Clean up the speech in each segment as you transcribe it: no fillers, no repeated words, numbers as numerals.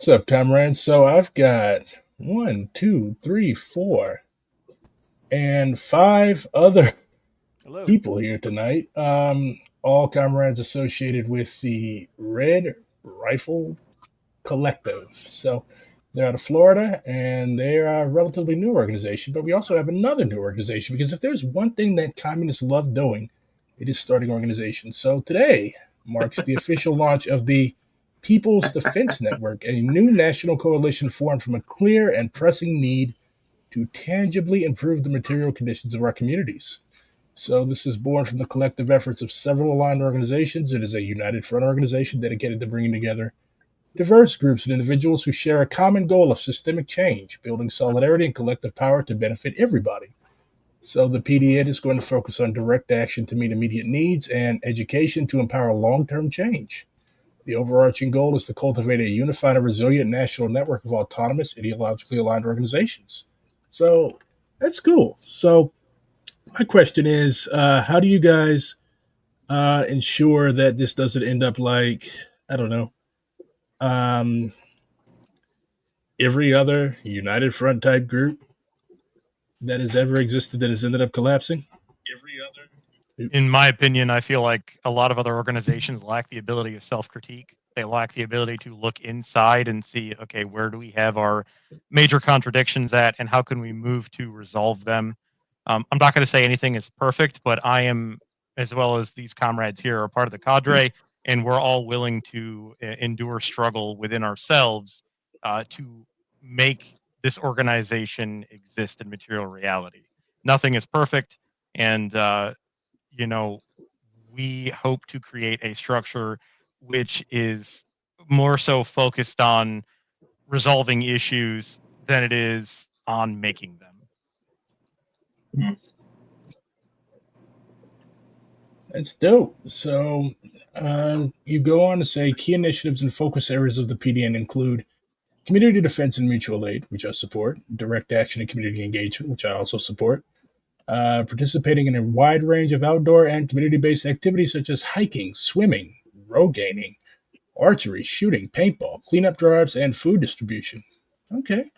What's up, comrades? So I've got one, two, three, four, and five other Hello. people here tonight. All comrades associated with the Red Rifle Collective. So they're out of Florida, and they're a relatively new organization. But we also have another new organization because if there's one thing that communists love doing, it is starting organizations. So today marks the official launch of the People's Defense Network, a new national coalition formed from a clear and pressing need to tangibly improve the material conditions of our communities. So, this is born from the collective efforts of several aligned organizations. It is a united front organization dedicated to bringing together diverse groups and individuals who share a common goal of systemic change, building solidarity and collective power to benefit everybody. So the PDN is going to focus on direct action to meet immediate needs and education to empower long-term change. The overarching goal is to cultivate a unified and resilient national network of autonomous, ideologically aligned organizations. So that's cool. So my question is, how do you guys ensure that this doesn't end up like, I don't know, um, every other United Front type group that has ever existed that has ended up collapsing? Every other. Oops. In my opinion, I feel like a lot of other organizations lack the ability of self critique. They lack the ability to look inside and see, okay, where do we have our major contradictions at, and how can we move to resolve them? I'm not going to say anything is perfect, but I am, as well as these comrades here, are part of the cadre, and we're all willing to endure struggle within ourselves to make this organization exist in material reality. Nothing is perfect, and you know, we hope to create a structure which is more so focused on resolving issues than it is on making them. Mhm. That's dope. So you go on to say key initiatives and focus areas of the PDN include community defense and mutual aid, which I support, direct action and community engagement, which I also support, participating in a wide range of outdoor and community based activities such as hiking, swimming, row gaining, archery, shooting, paintball, cleanup drives, and food distribution. Okay.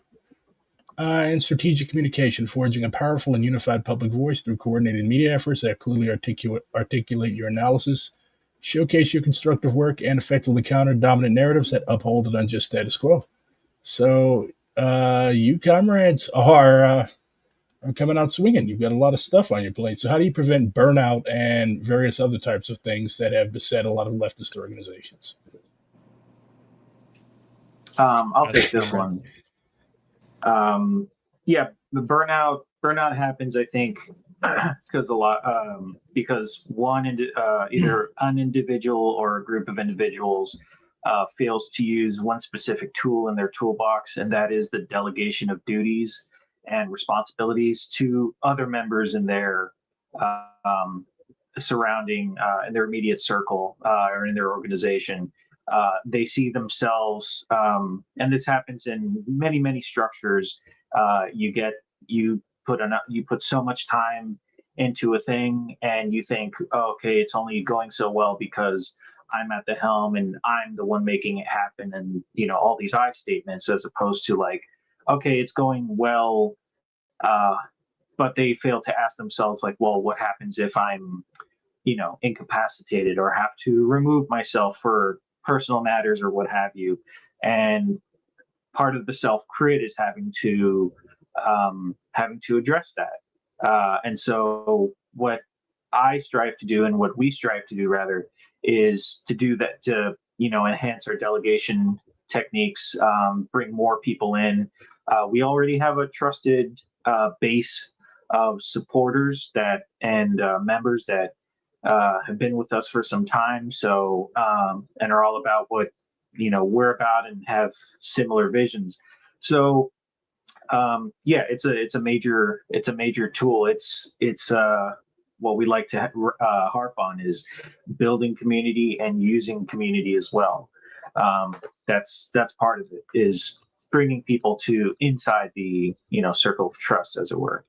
And strategic communication, forging a powerful and unified public voice through coordinated media efforts that clearly articulate your analysis, showcase your constructive work, and effectively counter dominant narratives that uphold an unjust status quo. So, you comrades are coming out swinging. You've got a lot of stuff on your plate. So, how do you prevent burnout and various other types of things that have beset a lot of leftist organizations? I'll As a take this comrade, one. Yeah, the burnout happens, I think, because either an individual or a group of individuals fails to use one specific tool in their toolbox, and that is the delegation of duties and responsibilities to other members in their um, surrounding in their immediate circle or in their organization. They see themselves, and this happens in many structures. You put so much time into a thing, and you think, oh, okay, it's only going so well because I'm at the helm and I'm the one making it happen, and all these I statements, as opposed to like, okay, it's going well, uh, but they fail to ask themselves like, well, what happens if I'm incapacitated or have to remove myself for personal matters or what have you. And part of the self crit is having to address that. And so what I strive to do, and what we strive to do rather, is to do that, to enhance our delegation techniques, bring more people in. We already have a trusted base of supporters and members that have been with us for some time, so and are all about what we're about and have similar visions. So yeah, it's a major tool. It's what we like to harp on is building community and using community as well. That's part of it, is bringing people to inside the circle of trust, as it were.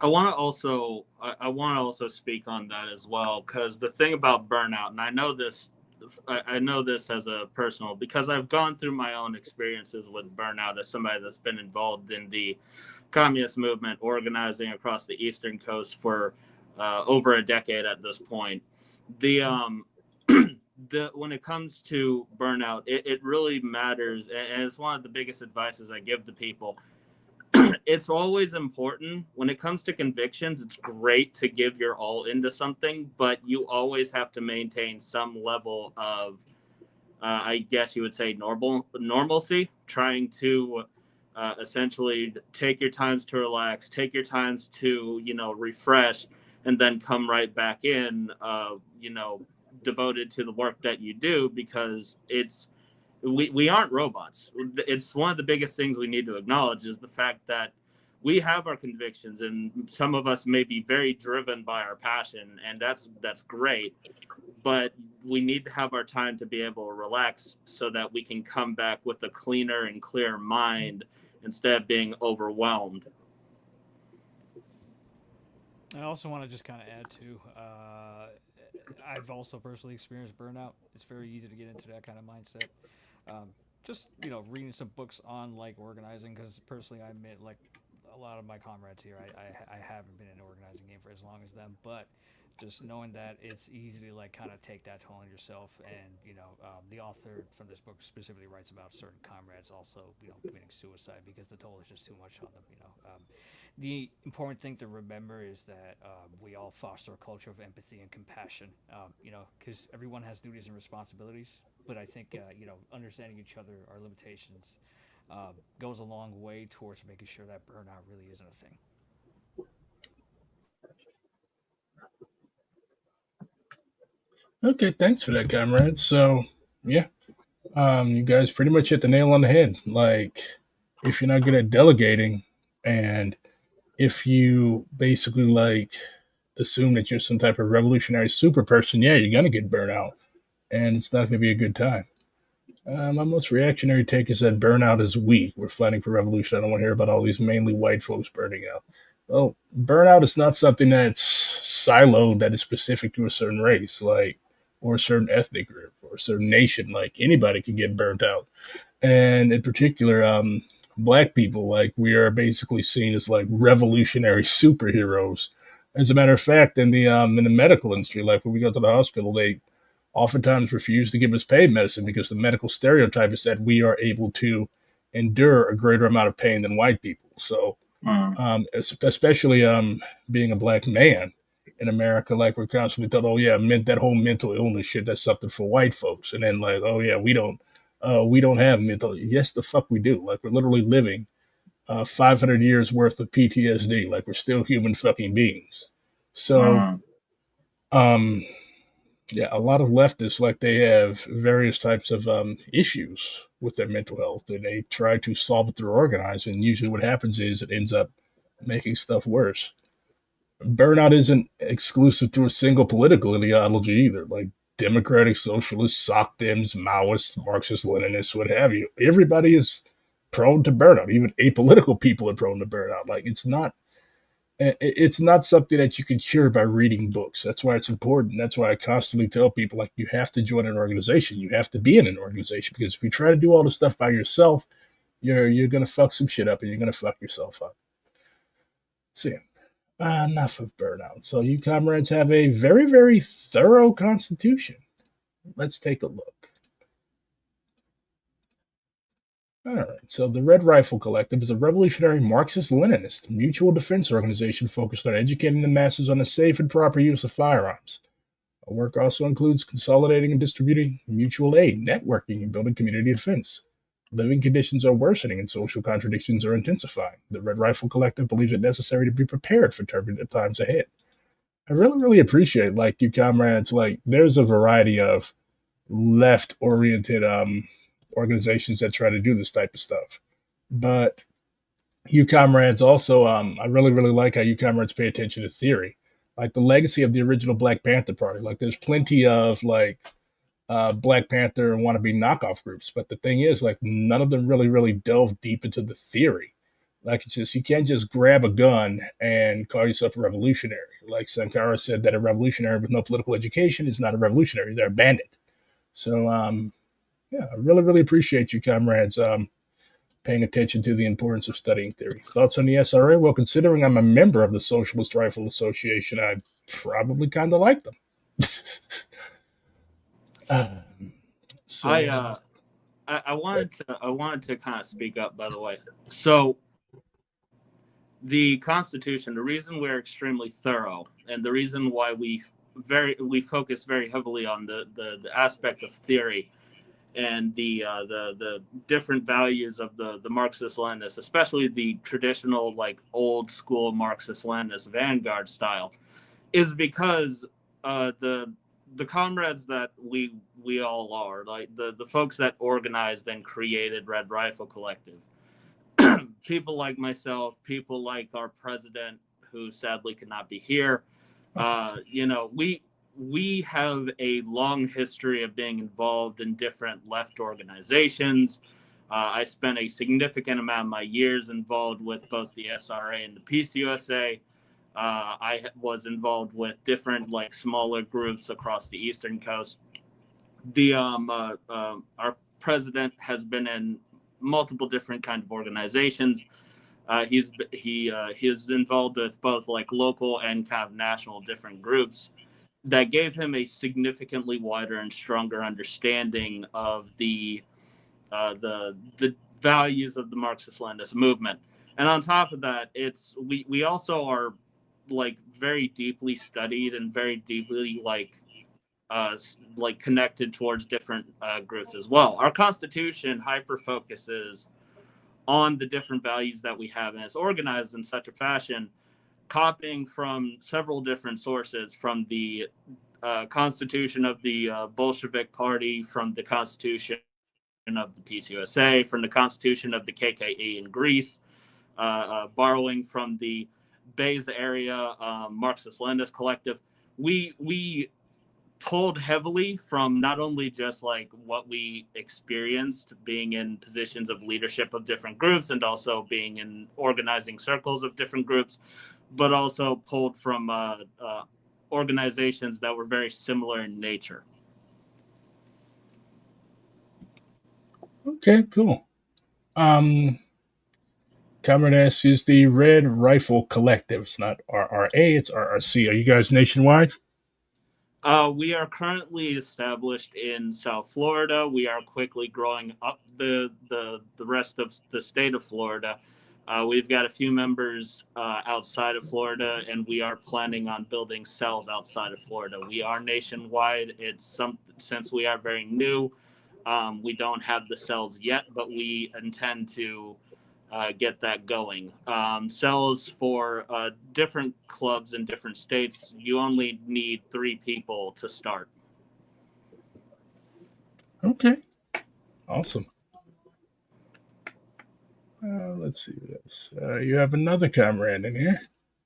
I want to also speak on that as well, because the thing about burnout, and I know this I know this as a personal, because I've gone through my own experiences with burnout as somebody that's been involved in the communist movement, organizing across the Eastern Coast for over a decade at this point. The when it comes to burnout, it really matters, and it's one of the biggest advices I give to people. It's always important when it comes to convictions. It's great to give your all into something, but you always have to maintain some level of, I guess you would say, normalcy. Trying to essentially take your times to relax, take your times to refresh, and then come right back in. Devoted to the work that you do, because we aren't robots. It's one of the biggest things we need to acknowledge, is the fact that we have our convictions, and some of us may be very driven by our passion, and that's great. But we need to have our time to be able to relax, so that we can come back with a cleaner and clearer mind instead of being overwhelmed. I also want to just kind of add to, I've also personally experienced burnout. It's very easy to get into that kind of mindset. Just reading some books on like organizing, because personally I admit, like, a lot of my comrades here, I haven't been in an organizing game for as long as them, but just knowing that it's easy to like kind of take that toll on yourself. And the author from this book specifically writes about certain comrades also committing suicide because the toll is just too much on them. The important thing to remember is that we all foster a culture of empathy and compassion. Because everyone has duties and responsibilities, but I think understanding each other, our limitations, goes a long way towards making sure that burnout really isn't a thing. Okay, thanks for that, comrade. So, yeah, you guys pretty much hit the nail on the head. Like, if you're not good at delegating, and if you basically like assume that you're some type of revolutionary super person, yeah, you're gonna get burnt out, and it's not gonna be a good time. My most reactionary take is that burnout is weak. We're fighting for revolution. I don't want to hear about all these mainly white folks burning out. Well, burnout is not something that's siloed, that is specific to a certain race, like, or a certain ethnic group, or a certain nation. Like, anybody can get burnt out. And in particular, black people, like, we are basically seen as like revolutionary superheroes. As a matter of fact, in the medical industry, like when we go to the hospital, they oftentimes refuse to give us pain medicine because the medical stereotype is that we are able to endure a greater amount of pain than white people. So, especially being a black man in America, like we're constantly told, oh yeah, that whole mental illness shit, that's something for white folks, and then like, oh yeah, we don't have mental. Yes, the fuck we do. Like we're literally living 500 years worth of PTSD. Like we're still human fucking beings. So, Mm. um, yeah, a lot of leftists, like, they have various types of issues with their mental health, and they try to solve it through organizing. And usually, what happens is it ends up making stuff worse. Burnout isn't exclusive to a single political ideology either. Like Democratic, Socialists, Soc Dems, Maoists, Marxist, Leninists, what have you. Everybody is prone to burnout. Even apolitical people are prone to burnout. Like it's not something that you can cure by reading books. That's why it's important. That's why I constantly tell people, like, you have to join an organization. You have to be in an organization, because if you try to do all this stuff by yourself, you're gonna fuck some shit up, and you're gonna fuck yourself up. See, enough of burnout. So you comrades have a very, very thorough constitution. Let's take a look. All right. So the Red Rifle Collective is a revolutionary Marxist-Leninist mutual defense organization focused on educating the masses on the safe and proper use of firearms. Our work also includes consolidating and distributing mutual aid, networking, and building community defense. Living conditions are worsening and social contradictions are intensifying. The Red Rifle Collective believes it necessary to be prepared for turbulent times ahead. I really, really appreciate, like, you comrades. Like, there's a variety of left-oriented organizations that try to do this type of stuff. But you comrades also, I really, really like how you comrades pay attention to theory, like the legacy of the original Black Panther Party. Like, there's plenty of like Black Panther and wannabe knockoff groups, but the thing is, like, none of them really, really delve deep into the theory. Like, it's just, you can't just grab a gun and call yourself a revolutionary. Like Sankara said, that a revolutionary with no political education is not a revolutionary; they're a bandit. So, yeah, I really, really appreciate you, comrades, paying attention to the importance of studying theory. Thoughts on the SRA? Well, considering I'm a member of the Socialist Rifle Association, I probably kind of like them. So, I wanted to kind of speak up, by the way. So the Constitution, the reason we're extremely thorough, and the reason why we focus very heavily on the aspect of theory and the different values of the Marxist-Leninists, especially the traditional like old school Marxist-Leninist vanguard style, is because the comrades that we all are, like the folks that organized and created Red Rifle Collective, people like myself, people like our president, who sadly could not be here. You know, we have a long history of being involved in different left organizations. I spent a significant amount of my years involved with both the SRA and the PCUSA. I was involved with different like smaller groups across the Eastern Coast. Our president has been in multiple different kind of organizations. He is involved with both like local and kind of national different groups that gave him a significantly wider and stronger understanding of the values of the Marxist-Leninist movement. And on top of that, we also are like very deeply studied and very deeply like connected towards different groups as well. Our Constitution hyper focuses on the different values that we have, and it's organized in such a fashion, copying from several different sources, from the Constitution of the Bolshevik Party, from the Constitution of the PCUSA, from the Constitution of the KKE in Greece, borrowing from the Bayes area Marxist-Leninist collective. We pulled heavily from not only just like what we experienced being in positions of leadership of different groups and also being in organizing circles of different groups, but also pulled from organizations that were very similar in nature. okay, cool. Comrade S is the Red Rifle Collective. It's not RRA, it's RRC. Are you guys nationwide? We are currently established in South Florida. We are quickly growing up the rest of the state of Florida. We've got a few members outside of Florida, and we are planning on building cells outside of Florida. We are nationwide. Since we are very new, we don't have the cells yet, but we intend to get that going. Cells for different clubs in different states, you only need 3 people to start. Okay, awesome. Let's see what else. You have another comrade in here.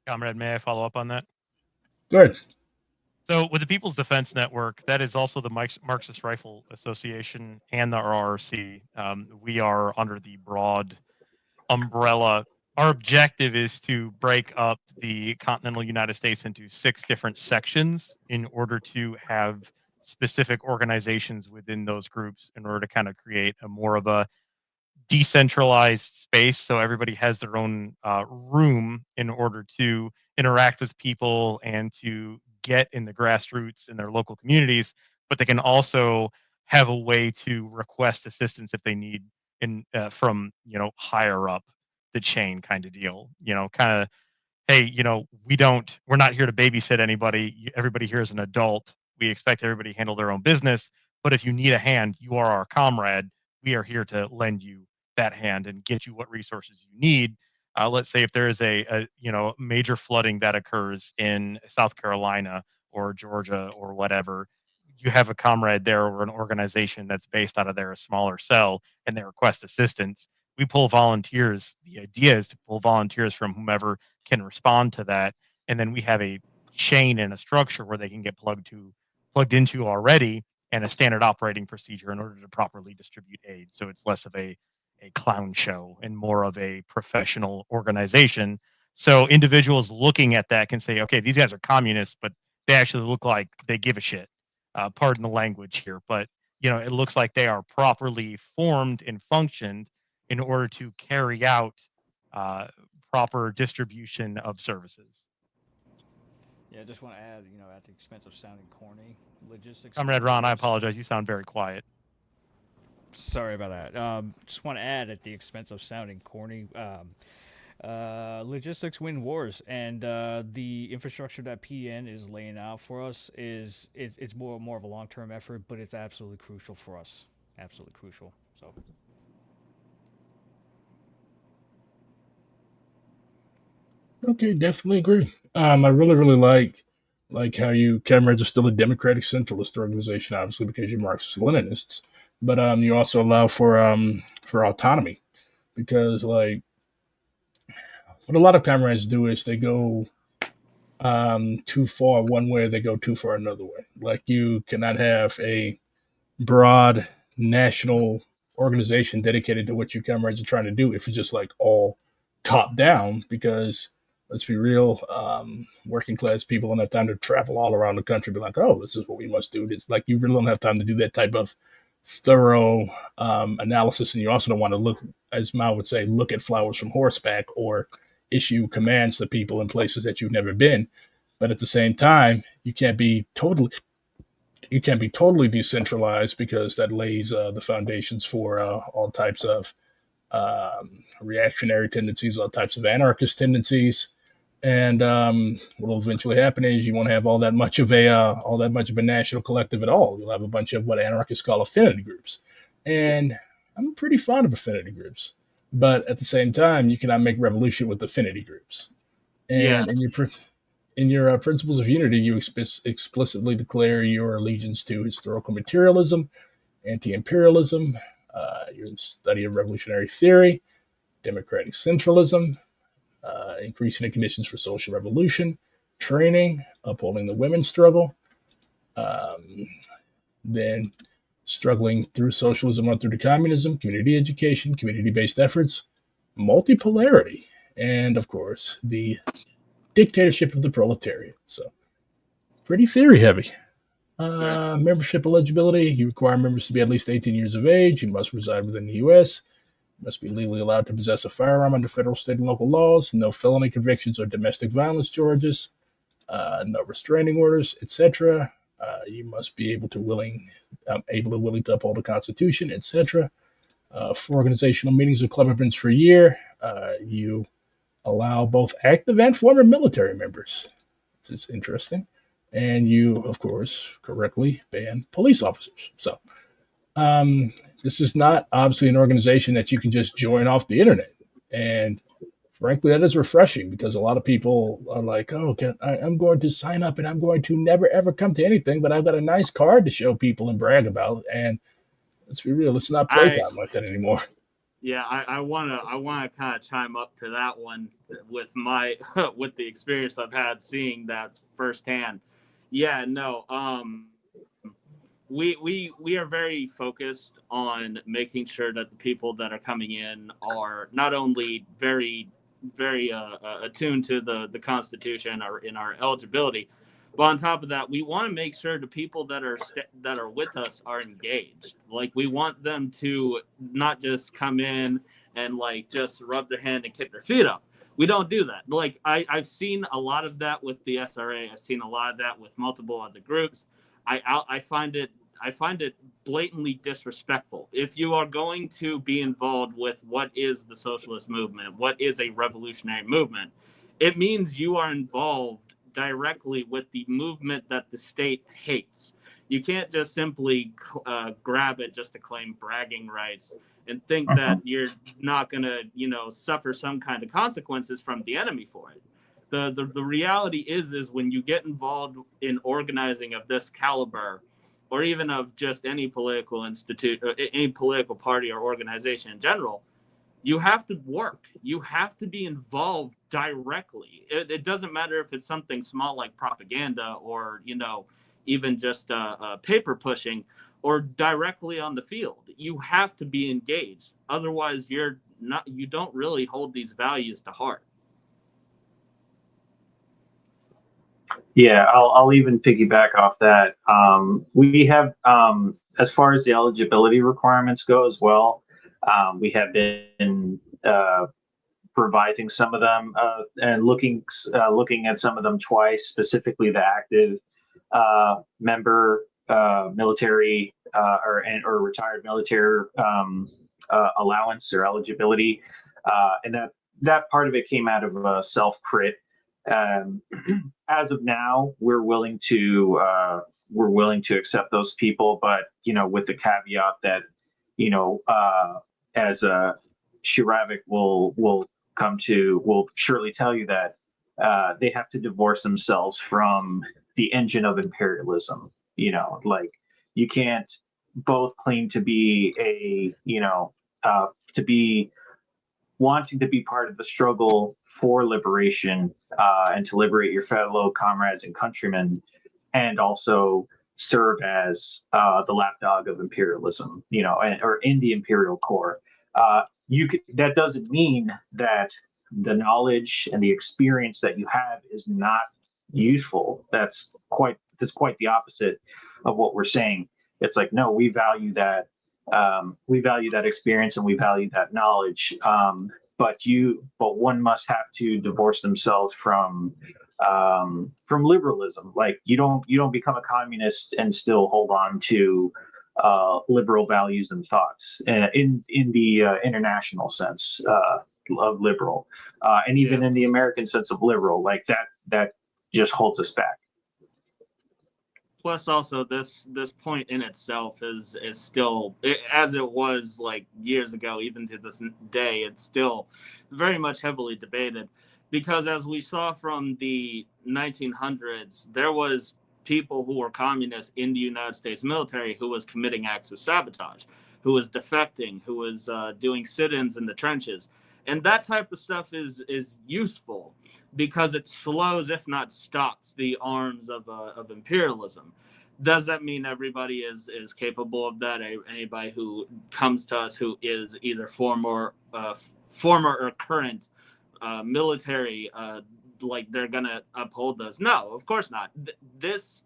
Comrade, may I follow up on that? Good. So, with the People's Defense Network, that is also the Marxist Rifle Association and the RRC. We are under the broad umbrella. Our objective is to break up the continental United States into 6 different sections in order to have specific organizations within those groups in order to kind of create a more of a decentralized space, so everybody has their own room in order to interact with people and to get in the grassroots in their local communities, but they can also have a way to request assistance if they need in from higher up the chain kind of deal, kind of, hey, we're not here to babysit anybody. Everybody here is an adult. We expect everybody to handle their own business, but if you need a hand, you are our comrade. We are here to lend you that hand and get you what resources you need. Let's say if there is a major flooding that occurs in South Carolina or Georgia or whatever, you have a comrade there or an organization that's based out of there, a smaller cell, and they request assistance. We pull volunteers. The idea is to pull volunteers from whomever can respond to that, and then we have a chain and a structure where they can get plugged into already, and a standard operating procedure in order to properly distribute aid. So it's less of a clown show and more of a professional organization. So individuals looking at that can say, okay, these guys are communists, but they actually look like they give a shit. Pardon the language here, but it looks like they are properly formed and functioned in order to carry out proper distribution of services. Yeah, I just want to add, at the expense of sounding corny, logistics. Comrade Ron, I apologize. You sound very quiet. Sorry about that. Just want to add, at the expense of sounding corny, logistics win wars, and the infrastructure that PN is laying out for us it's more of a long-term effort, but it's absolutely crucial for us. Absolutely crucial. So. Okay, definitely agree. I really, really like how you comrades are still a democratic centralist organization, obviously because you're Marxist Leninists, but you also allow for autonomy because like what a lot of comrades do is they go too far one way, they go too far another way. Like you cannot have a broad national organization dedicated to what you comrades are trying to do if it's just like all top down because let's be real, working class people don't have time to travel all around the country be like, oh, this is what we must do. It's like you really don't have time to do that type of thorough analysis, and you also don't want to look, as Mao would say, look at flowers from horseback or issue commands to people in places that you've never been. But at the same time, you can't be totally decentralized because that lays the foundations for all types of reactionary tendencies, all types of anarchist tendencies, and what will eventually happen is you won't have all that much of a national collective at all. You'll have a bunch of what anarchists call affinity groups, and I'm pretty fond of affinity groups, but at the same time, you cannot make revolution with affinity groups. Yeah. And in your principles of unity, you explicitly declare your allegiance to historical materialism, anti-imperialism, your study of revolutionary theory, democratic centralism, increasing the conditions for social revolution, training, upholding the women's struggle, um, then struggling through socialism on through to communism, community education, community-based efforts, multipolarity, and of course the dictatorship of the proletariat. So pretty theory heavy. Membership eligibility: you require members to be at least 18 years of age. You must reside within the U.S. Must be legally allowed to possess a firearm under federal, state, and local laws. No felony convictions or domestic violence charges. No restraining orders, etc. You must be willing to uphold the Constitution, etc. 4 organizational meetings or club events per year. You allow both active and former military members. This is interesting. And you, of course, correctly ban police officers. So this is not obviously an organization that you can just join off the internet. And frankly, that is refreshing because a lot of people are like, oh, I'm going to sign up and I'm going to never, ever come to anything, but I've got a nice card to show people and brag about. And let's be real, it's not playtime like that anymore. Yeah, I wanna kind of chime up to that one with my with the experience I've had seeing that firsthand. Yeah, no, we are very focused on making sure that the people that are coming in are not only very attuned to the Constitution or in our eligibility, but on top of that, we want to make sure the people that are with us are engaged. Like we want them to not just come in and like just rub their hand and kick their feet up. We don't do that. Like I've seen a lot of that with the SRA. I've seen a lot of that with multiple other groups. I find it blatantly disrespectful. If you are going to be involved with what is the socialist movement, what is a revolutionary movement, it means you are involved directly with the movement that the state hates. You can't just simply grab it just to claim bragging rights and think that you're not going to, suffer some kind of consequences from the enemy for it. The reality is when you get involved in organizing of this caliber, or even of just any political institute, any political party or organization in general, you have to work. You have to be involved directly. It doesn't matter if it's something small like propaganda or, even just paper pushing or directly on the field. You have to be engaged. Otherwise, you don't really hold these values to heart. Yeah, I'll even piggyback off that. We have, as far as the eligibility requirements go as well, we have been revising some of them and looking at some of them twice, specifically the active member military or retired military allowance or eligibility, and that part of it came out of self crit. Um, as of now, we're willing to accept those people, but with the caveat that as Shiravik will surely tell you that they have to divorce themselves from the engine of imperialism. Like you can't both claim to be to be wanting to be part of the struggle for liberation and to liberate your fellow comrades and countrymen, and also serve as the lapdog of imperialism, or in the imperial core. That doesn't mean that the knowledge and the experience that you have is not useful. That's quite the opposite of what we're saying. It's like, no, we value that experience and we value that knowledge. But one must have to divorce themselves from liberalism. Like you don't become a communist and still hold on to liberal values and thoughts in the international sense of liberal, and even Yeah. in the American sense of liberal. Like that just holds us back. Plus, also this point in itself is still as it was like years ago, even to this day, it's still very much heavily debated, because as we saw from the 1900s, there was people who were communists in the United States military who was committing acts of sabotage, who was defecting, who was doing sit-ins in the trenches, and that type of stuff is useful because it slows, if not stops, the arms of imperialism. Does that mean everybody is capable of that? Anybody who comes to us who is either former or current military, like they're gonna uphold us? No, of course not. This,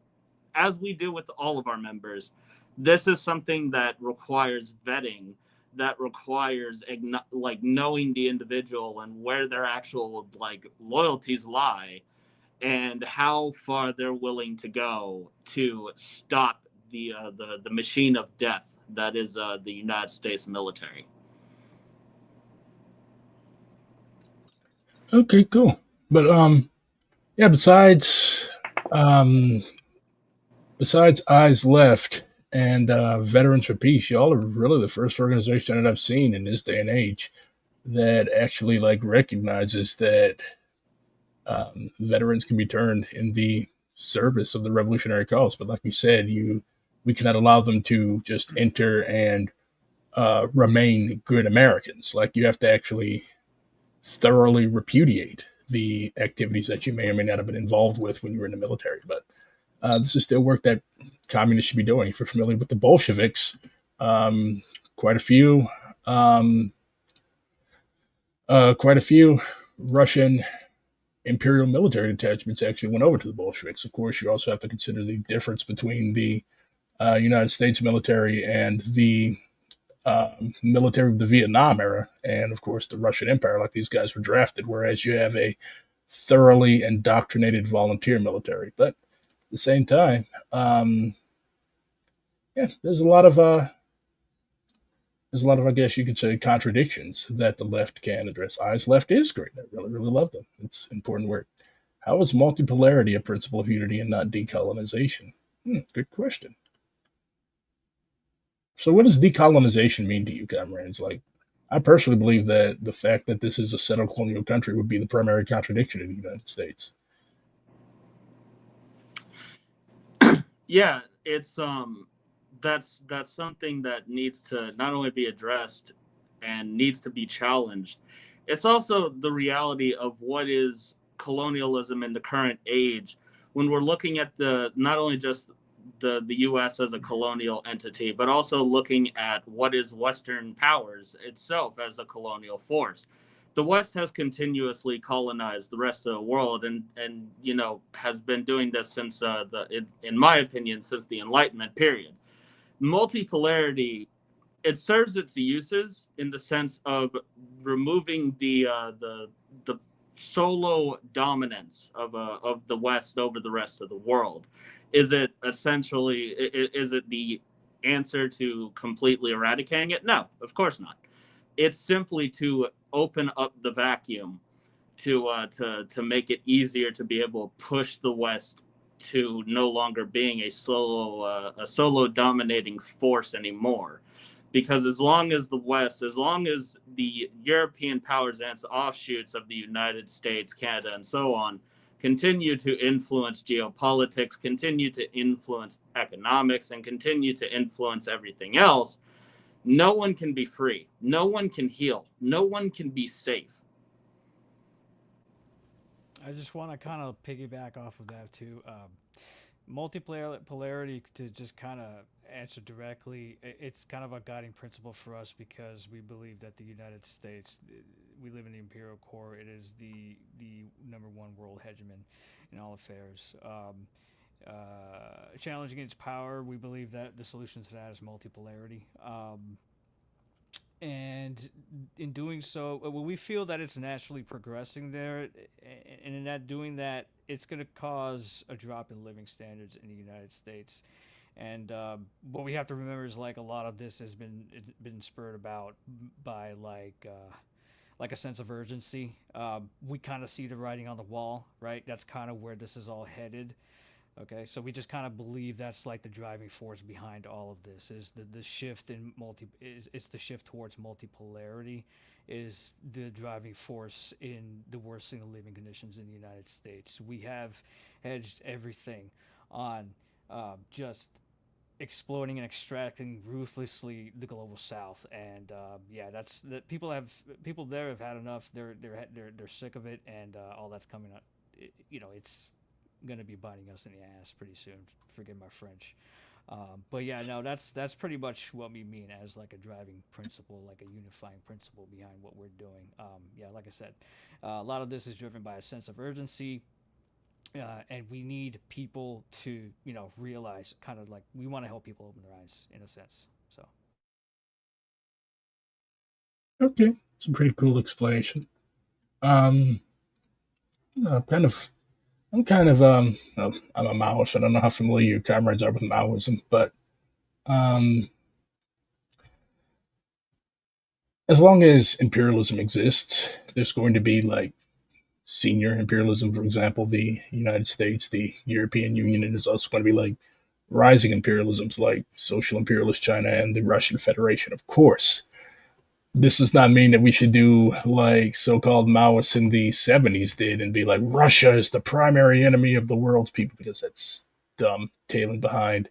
as we do with all of our members, this is something that requires vetting, that requires like knowing the individual and where their actual like loyalties lie, and how far they're willing to go to stop the machine of death that is the United States military. Okay, cool. But yeah, um besides Eyes Left and Veterans for Peace, y'all are really the first organization that I've seen in this day and age that actually like recognizes that veterans can be turned in the service of the revolutionary cause. But like you said, we cannot allow them to just enter and remain good Americans. Like you have to actually thoroughly repudiate the activities that you may or may not have been involved with when you were in the military. But this is still work that communists should be doing. If you're familiar with the Bolsheviks, um, quite a few, um, quite a few Russian imperial military detachments actually went over to the Bolsheviks. Of course, you also have to consider the difference between the United States military and the military of the Vietnam era, and of course the Russian Empire. Like these guys were drafted, whereas you have a thoroughly indoctrinated volunteer military. But at the same time, yeah, there's a lot of I guess you could say contradictions that the left can address. Eyes Left is great. I really really love them. It's important work. How is multipolarity a principle of unity and not decolonization? Good question. So, what does decolonization mean to you, comrades? Like, I personally believe that the fact that this is a settled colonial country would be the primary contradiction in the United States. Yeah, it's that's something that needs to not only be addressed and needs to be challenged. It's also the reality of what is colonialism in the current age, when we're looking at the not only just the US as a colonial entity, but also looking at what is Western powers itself as a colonial force. the West has continuously colonized the rest of the world, and has been doing this since in my opinion, since the Enlightenment period. Multipolarity, it serves its uses in the sense of removing the solo dominance of the West over the rest of the world. Is it essentially, is it the answer to completely eradicating it? No, of course not. It's simply to open up the vacuum to make it easier to be able to push the West to no longer being a solo dominating force anymore. Because as long as the West, as long as the European powers and its offshoots of the United States, Canada, and so on continue to influence geopolitics, continue to influence economics, and continue to influence everything else, no one can be free. No one can heal. No one can be safe. I just want to kind of piggyback off of that too. Multipolarity, to just kind of answer directly, it's kind of a guiding principle for us because we believe that the United States, we live in the imperial core. It is the number one world hegemon in all affairs. Challenging its power, we believe that the solution to that is multipolarity. And in doing so, we feel that it's naturally progressing there, and in that doing that, it's going to cause a drop in living standards in the United States. And what we have to remember is like a lot of this has been spurred about by like a sense of urgency. We kind of see the writing on the wall, right? That's kind of where this is all headed. Okay, so we just kind of believe that's like the driving force behind all of this is the shift in it's the shift towards multipolarity is the driving force in the worsening of living conditions in the United States. We have hedged everything on just exploiting and extracting ruthlessly the global South, and that's that. People there have had enough. They're sick of it, and all that's coming up. It's going to be biting us in the ass pretty soon. Forgive my French. But yeah, no, that's pretty much what we mean as like a driving principle, like a unifying principle behind what we're doing. Like I said, a lot of this is driven by a sense of urgency, and we need people to realize kind of like we want to help people open their eyes in a sense. So Okay, it's a pretty cool explanation. Um, kind of well, I'm a Maoist. I don't know how familiar your comrades are with Maoism, but um, as long as imperialism exists, there's going to be like senior imperialism, for example, the United States, the European Union, and there's also going to be like rising imperialisms like social imperialist China and the Russian Federation, of course. This does not mean that we should do like so-called Maoists in the 70s did and be like, Russia is the primary enemy of the world's people, because that's dumb, tailing behind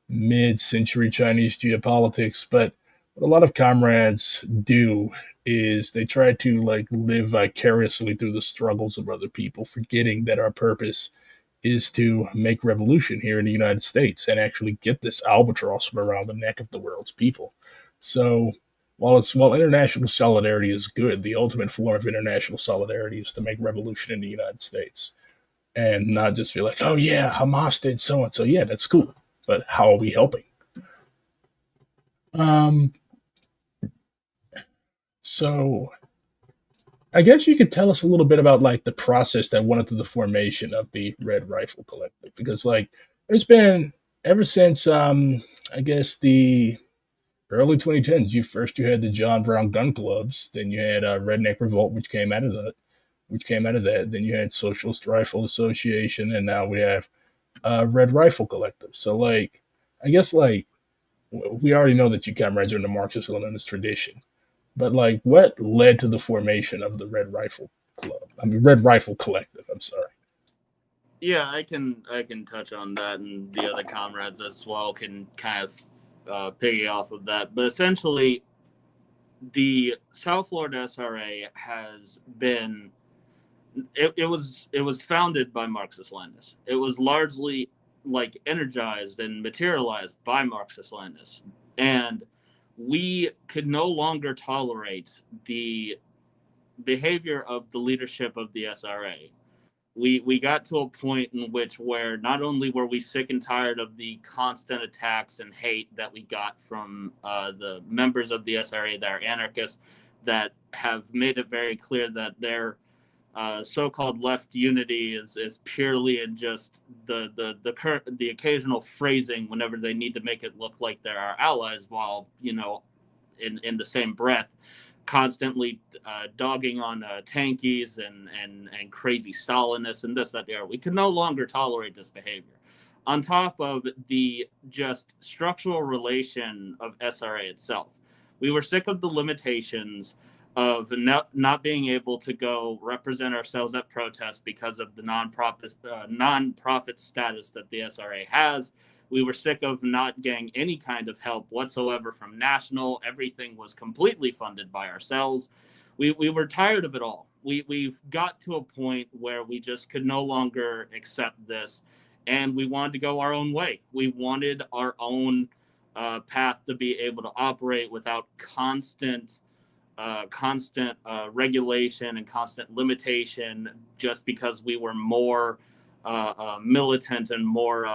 mid-century Chinese geopolitics. But what a lot of comrades do is they try to like live vicariously through the struggles of other people, forgetting that our purpose is to make revolution here in the United States and actually get this albatross from around the neck of the world's people. So while international solidarity is good, the ultimate form of international solidarity is to make revolution in the United States and not just be like, oh yeah, Hamas did so and so. Yeah, that's cool, but how are we helping? Um, so I guess you could tell us a little bit about like the process that went into the formation of the Red Rifle Collective, because like there's been ever since I guess the early 2010s. You had the John Brown gun clubs, then you had Redneck Revolt, which came out of that. Then you had Socialist Rifle Association, and now we have Red Rifle Collective. So like, I guess like we already know that you comrades are in the Marxist-Leninist tradition, but like, what led to the formation of the Red Rifle Club? I mean, Red Rifle Collective. I'm sorry. Yeah, I can touch on that, and the other comrades as well can kind of piggy off of that. But essentially, the South Florida SRA has been it was founded by Marxist-Leninists. It was largely like energized and materialized by behavior of the leadership of the SRA. We got to a point in which where not only were we sick and tired of the constant attacks and hate that we got from the members of the SRA that are anarchists, that have made it very clear that their so-called left unity is purely in just the occasional phrasing whenever they need to make it look like they're our allies, while in the same breath constantly dogging on tankies and crazy Stalinists and this, that, there. We could no longer tolerate this behavior. On top of the just structural relation of SRA itself, we were sick of the limitations of not being able to go represent ourselves at protests because of the nonprofit status that the SRA has. We were sick of not getting any kind of help whatsoever from national. Everything was completely funded by ourselves. We were tired of it all. We've got to a point where we just could no longer accept this, and we wanted to go our own way. We wanted our own path to be able to operate without constant regulation and constant limitation, just because we were more militant and more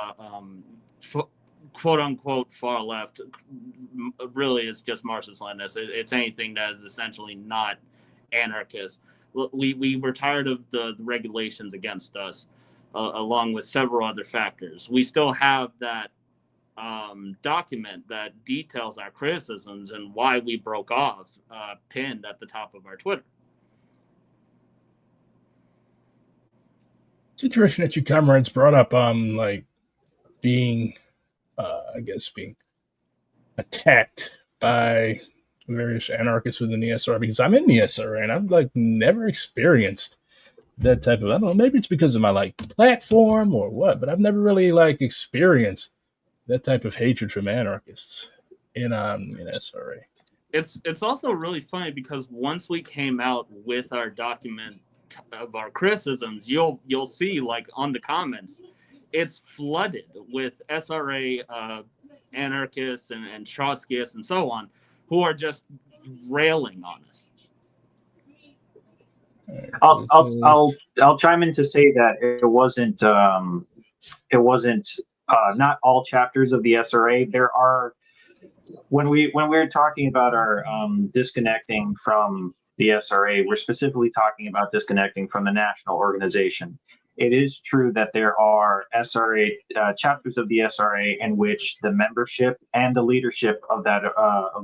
quote unquote far left. Really, it's just Marxist-Leninist. It's anything that is essentially not anarchist. We were tired of the regulations against us, along with several other factors. We still have that document that details our criticisms and why we broke off, pinned at the top of our Twitter. It's interesting that your comrades brought up like being being attacked by various anarchists within the SRA, because I'm in the SRA and I've like never experienced that type of, I don't know, maybe it's because of my like platform or what, but I've never really like experienced that type of hatred from anarchists in SRA. It's also really funny because once we came out with our document of our criticisms, you'll see like on the comments, it's flooded with SRA anarchists and Trotskyists and so on, who are just railing on us. I'll chime in to say that it wasn't not all chapters of the SRA. There are, when we're talking about our disconnecting from the SRA, we're specifically talking about disconnecting from the national organization. It is true that there are SRA chapters of the SRA in which the membership and the leadership of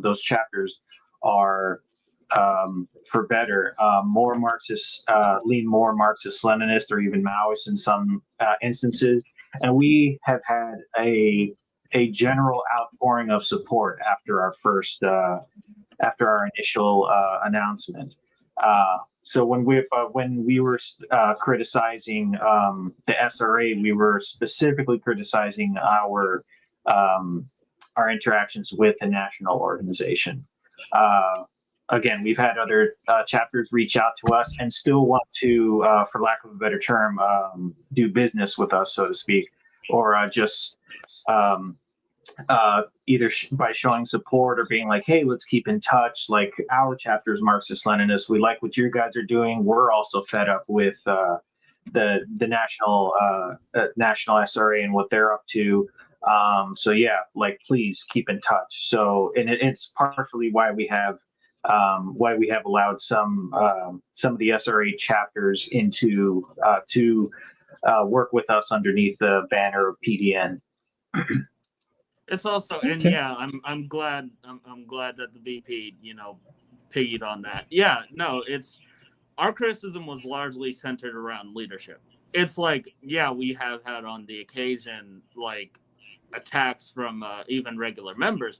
those chapters are, for better, more Marxist, lean more Marxist-Leninist or even Maoist in some instances. And we have had a general outpouring of support after our initial announcement. So when we were criticizing the SRA, we were specifically criticizing our interactions with the national organization. Again, we've had other chapters reach out to us and still want to, for lack of a better term, do business with us, so to speak, or just either by showing support or being like, hey, let's keep in touch. Like, our chapter is Marxist-Leninist. We like what you guys are doing. We're also fed up with the national SRA and what they're up to. So yeah, like, please keep in touch. So, and it's partially why we have allowed some of the SRA chapters into to work with us underneath the banner of PDN. It's also, and yeah, I'm glad that the VP, piggied on that. Yeah, no, it's, our criticism was largely centered around leadership. It's like, yeah, we have had on the occasion like attacks from even regular members,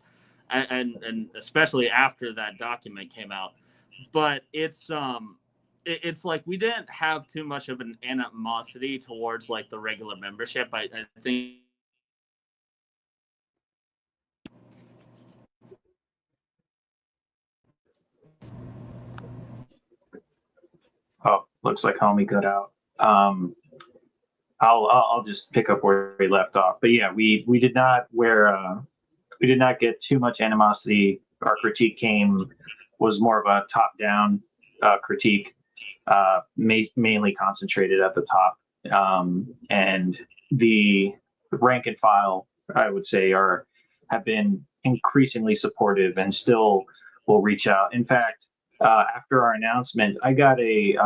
and especially after that document came out. But it's like we didn't have too much of an animosity towards like the regular membership. I think. Oh, looks like homie got out. I'll just pick up where we left off. But yeah, we did not get too much animosity. Our critique was more of a top down critique, mainly concentrated at the top, and the rank and file, I would say, have been increasingly supportive and still will reach out. In fact, after our announcement, I got a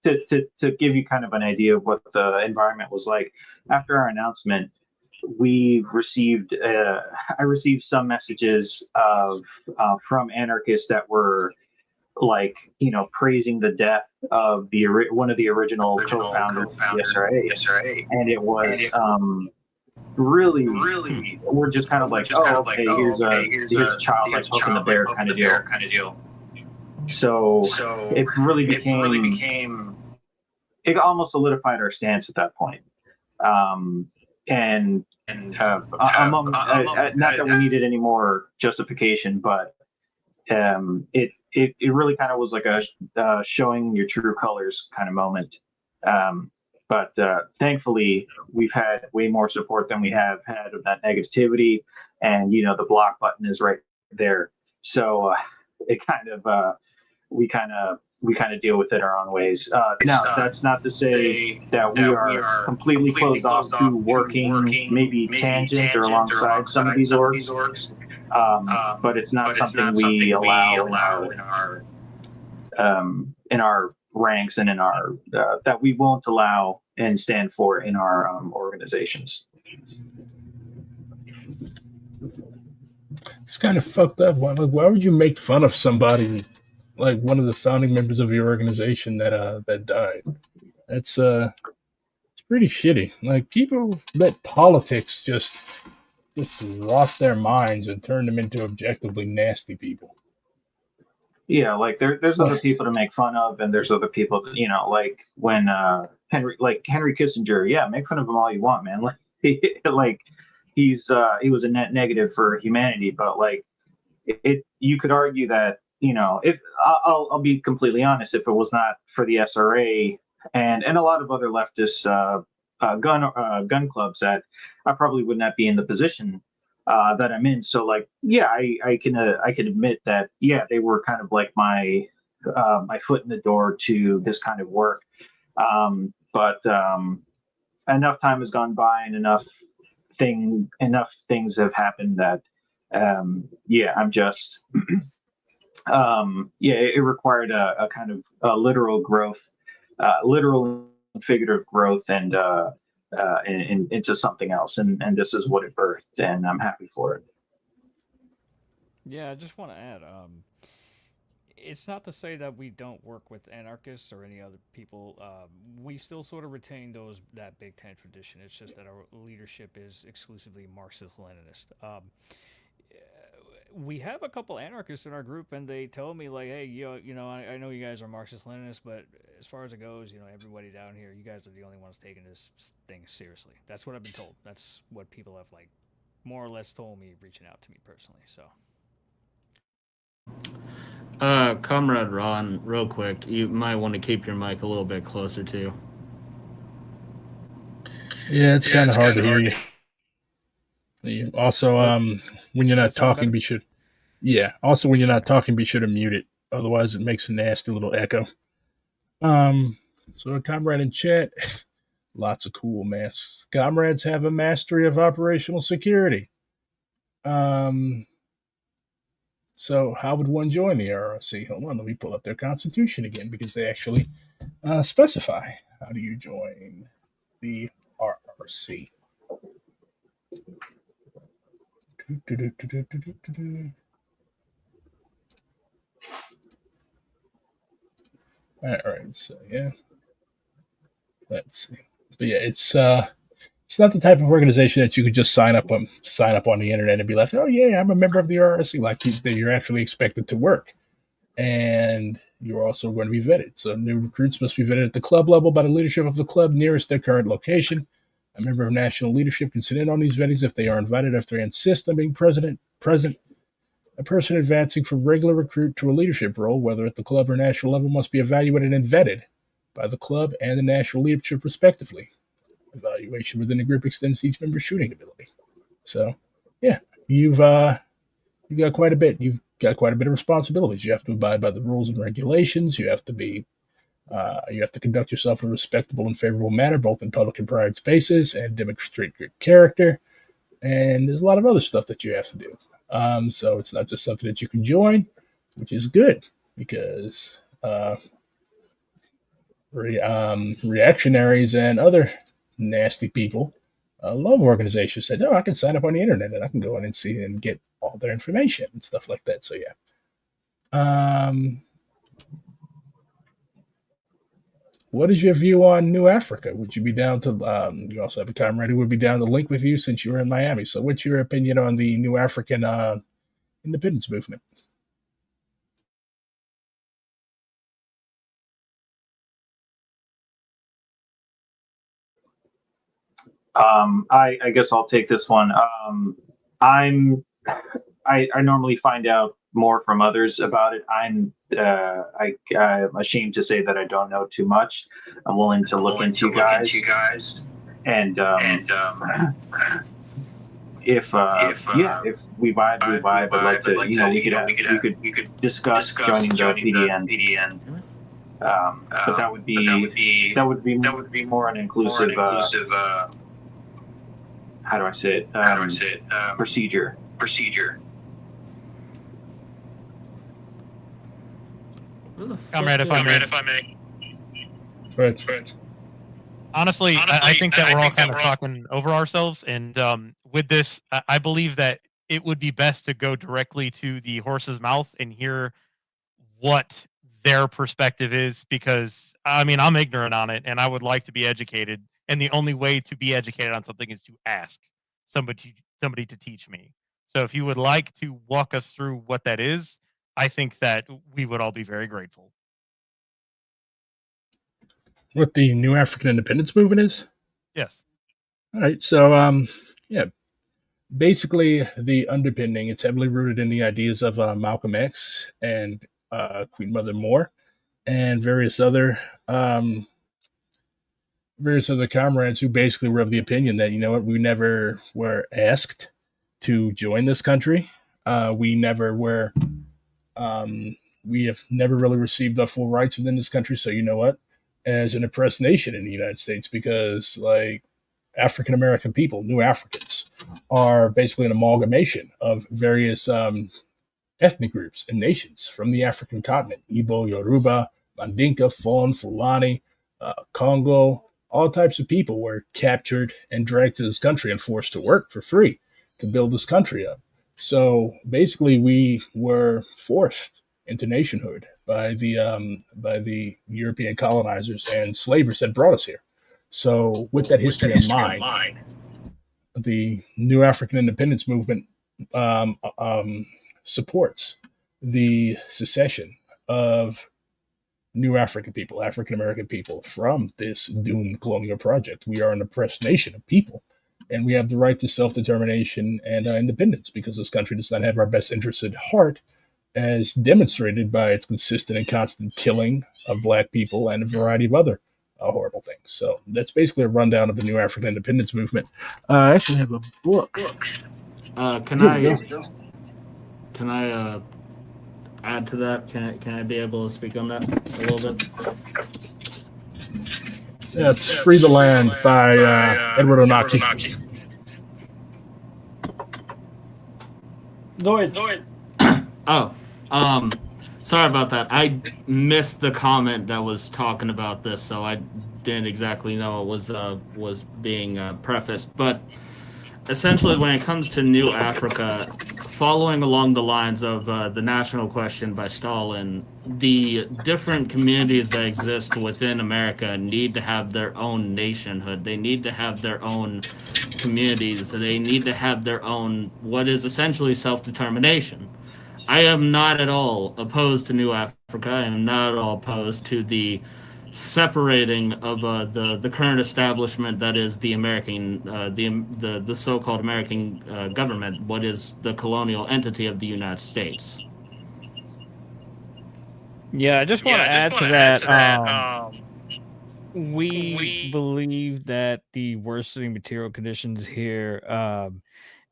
to give you kind of an idea of what the environment was like after our announcement. I received some messages of from anarchists that were like, praising the death of one of the original co-founders of the SRA, and it was really, we're just kind of like, oh, okay, here's a child like poking the bear kind of deal. So it really became, it almost solidified our stance at that point. And not that we needed any more justification, but it really kind of was like a showing your true colors kind of moment. But thankfully, we've had way more support than we have had of that negativity, and the block button is right there. So it kind of we kind of deal with it our own ways. Now, that's not to say that we are completely closed off to working maybe tangent or alongside some of these orgs. But it's not something we allow in our ranks and in our that we won't allow and stand for in our organizations. It's kind of fucked up. Why would you make fun of somebody like one of the founding members of your organization that died? It's pretty shitty. Like, people let politics just lost their minds and turn them into objectively nasty people. Yeah, like there's other people to make fun of, and there's other people that, like when Henry Kissinger. Yeah, make fun of him all you want, man. Like, he was a net negative for humanity, but like you could argue that, if I'll be completely honest, if it was not for the SRA and a lot of other leftist gun clubs, that I probably would not be in the position that I'm in. So, like, yeah, I can admit that, yeah, they were kind of like my foot in the door to this kind of work. But enough time has gone by, and enough things have happened that, yeah, I'm just, yeah, it required a kind of literal growth, literal and figurative growth, and into something else, and this is what it birthed, and I'm happy for it. Yeah, I just want to add, it's not to say that we don't work with anarchists or any other people. We still sort of retain that Big Ten tradition. It's just that our leadership is exclusively Marxist-Leninist. We have a couple anarchists in our group, and they tell me, like, hey, I know you guys are Marxist-Leninists, but as far as it goes, everybody down here, you guys are the only ones taking this thing seriously. That's what I've been told. That's what people have, like, more or less told me, reaching out to me personally. So, Comrade Ron, real quick, you might want to keep your mic a little bit closer to you. Yeah, it's kind of hard to hear you. Also, when you're not talking, be sure. Yeah. Also, when you're not talking, be sure to mute it. Otherwise, it makes a nasty little echo. So a comrade in chat, lots of cool masks. Comrades have a mastery of operational security. So how would one join the RRC? Hold on, let me pull up their constitution again, because they actually specify how do you join the RRC. All right, so yeah, let's see. But yeah, it's not the type of organization that you could just sign up on the internet and be like, oh yeah, I'm a member of the RRC. Like, you're actually expected to work, and you're also going to be vetted. So new recruits must be vetted at the club level by the leadership of the club nearest their current location. A member of national leadership can sit in on these vettings if they are invited. If they insist on being present. A person advancing from regular recruit to a leadership role, whether at the club or national level, must be evaluated and vetted by the club and the national leadership respectively. Evaluation within the group extends to each member's shooting ability. So, yeah, you've got quite a bit. You've got quite a bit of responsibilities. You have to abide by the rules and regulations. You have to conduct yourself in a respectable and favorable manner, both in public and private spaces, and demonstrate good character. And there's a lot of other stuff that you have to do. So it's not just something that you can join, which is good because reactionaries and other nasty people love organizations that, I can sign up on the internet and I can go in and see and get all their information and stuff like that. So yeah. What is your view on New Africa? Would you be down to? You also have a comrade who would be down to link with you since you were in Miami. So, what's your opinion on the New African independence movement? I guess I'll take this one. I normally find out more from others about it. I'm ashamed to say that I don't know too much. I'm willing to look into you guys, and if we vibe, we vibe. I'd like to, we could discuss joining the PDN. But that would be more an inclusive. How do I say it? Procedure. Comrade, if I may. Right. Honestly, I think that we're all kind of talking over ourselves. And with this, I believe that it would be best to go directly to the horse's mouth and hear what their perspective is, because I'm ignorant on it and I would like to be educated. And the only way to be educated on something is to ask somebody to teach me. So if you would like to walk us through what that is, I think that we would all be very grateful. What the New African Independence Movement is? Yes. All right. So, basically the underpinning, it's heavily rooted in the ideas of Malcolm X and Queen Mother Moore and various other comrades who basically were of the opinion that, we never were asked to join this country. We never were. We have never really received our full rights within this country. So you know what? As an oppressed nation in the United States, because like African American people, New Africans, are basically an amalgamation of various ethnic groups and nations from the African continent: Igbo, Yoruba, Mandinka, Fon, Fulani, Congo. All types of people were captured and dragged to this country and forced to work for free to build this country up. So basically, we were forced into nationhood by the European colonizers and slavers that brought us here. So with that history in mind, the New African Independence Movement supports the secession of New African people, African American people, from this doomed colonial project. We are an oppressed nation of people, and we have the right to self-determination and independence because this country does not have our best interests at heart, as demonstrated by its consistent and constant killing of black people and a variety of other horrible things. So that's basically a rundown of the New African Independence Movement. I actually have a book. Can I add to that? Can I be able to speak on that a little bit? Yeah, it's Free the Land by Edward Onaki. Go ahead. Oh, sorry about that. I missed the comment that was talking about this, so I didn't exactly know it was being prefaced. But essentially, when it comes to New Africa, following along the lines of the national question by Stalin, the different communities that exist within America need to have their own nationhood. They need to have their own communities. They need to have their own, what is essentially self-determination. I am not at all opposed to New Africa. I am not at all opposed to the separating of the current establishment that is the American, the so-called American government, what is the colonial entity of the United States. Yeah, I just want to add to that. We believe that the worsening material conditions here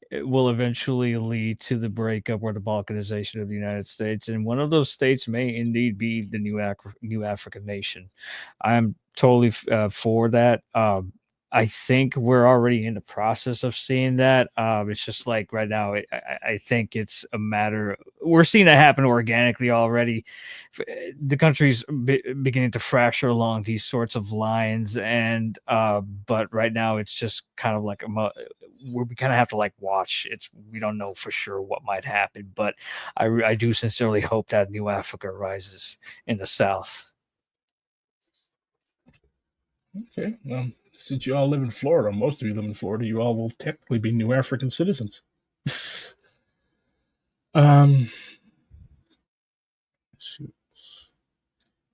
it will eventually lead to the breakup or the balkanization of the United States, and one of those states may indeed be the new African nation. I'm totally for that. I think we're already in the process of seeing that. It's just like right now, I think it's a matter. We're seeing that happen organically already. The country's beginning to fracture along these sorts of lines, and but right now it's just kind of like we kind of have to like watch. We don't know for sure what might happen, but I do sincerely hope that new Africa rises in the South. Okay. Since you all live in Florida, most of you live in Florida, you all will technically be new African citizens. Shoot.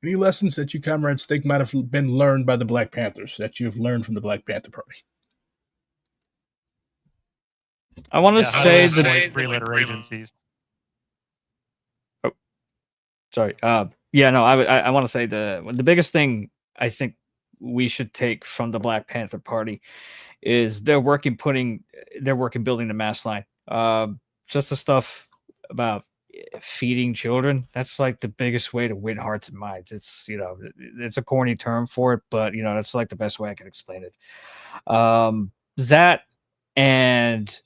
Any lessons that you comrades think might have been learned by the Black Panthers that you have learned from the Black Panther Party? I want to say the three-letter agencies. Oh, sorry. Yeah, no. I want to say the biggest thing I think we should take from the Black Panther Party is their work in building the mass line. Just the stuff about feeding children. That's like the biggest way to win hearts and minds. It's it's a corny term for it, but that's like the best way I can explain it. That and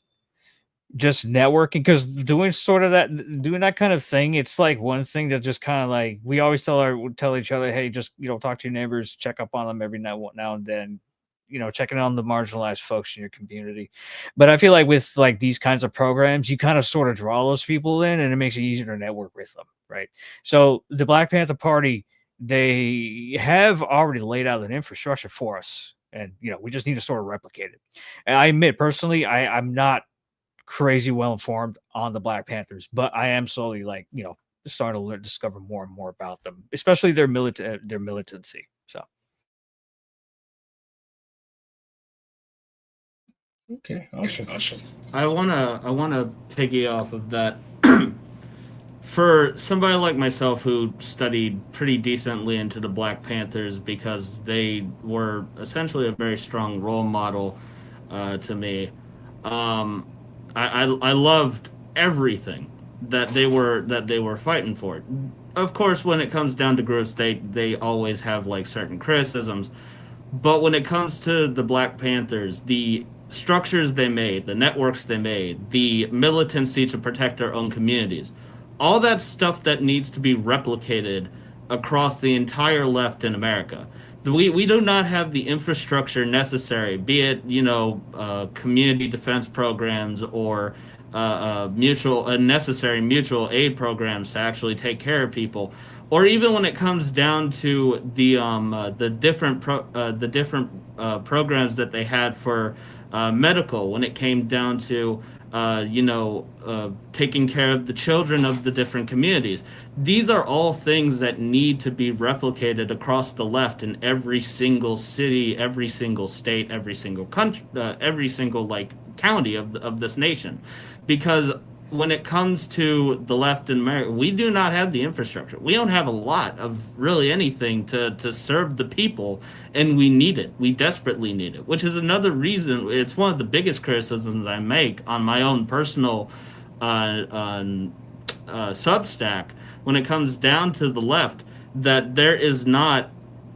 just networking, because doing that kind of thing, it's like one thing that just kind of like we always tell each other, hey, just talk to your neighbors, check up on them every now and then, checking on the marginalized folks in your community. But I feel like with like these kinds of programs, you kind of sort of draw those people in, and it makes it easier to network with them, right? So the Black Panther Party, they have already laid out an infrastructure for us, and we just need to sort of replicate it. And I admit personally, I'm not crazy well informed on the Black Panthers, but I am slowly starting to discover more and more about them, especially their militancy. So okay, awesome. I wanna piggy off of that. For somebody like myself who studied pretty decently into the Black Panthers because they were essentially a very strong role model to me. I loved everything that they were fighting for. Of course, when it comes down to groups, they always have like certain criticisms. But when it comes to the Black Panthers, the structures they made, the networks they made, the militancy to protect their own communities, all that stuff that needs to be replicated across the entire left in America. We do not have the infrastructure necessary, be it community defense programs or necessary mutual aid programs to actually take care of people, or even when it comes down to the different programs that they had for medical, when it came down to taking care of the children of the different communities. These are all things that need to be replicated across the left in every single city, every single state, every single country, every single county of this nation, because when it comes to the left in America, we do not have the infrastructure. We don't have a lot of really anything to serve the people, and we need it. We desperately need it, which is another reason. It's one of the biggest criticisms I make on my own personal Substack when it comes down to the left, that there is not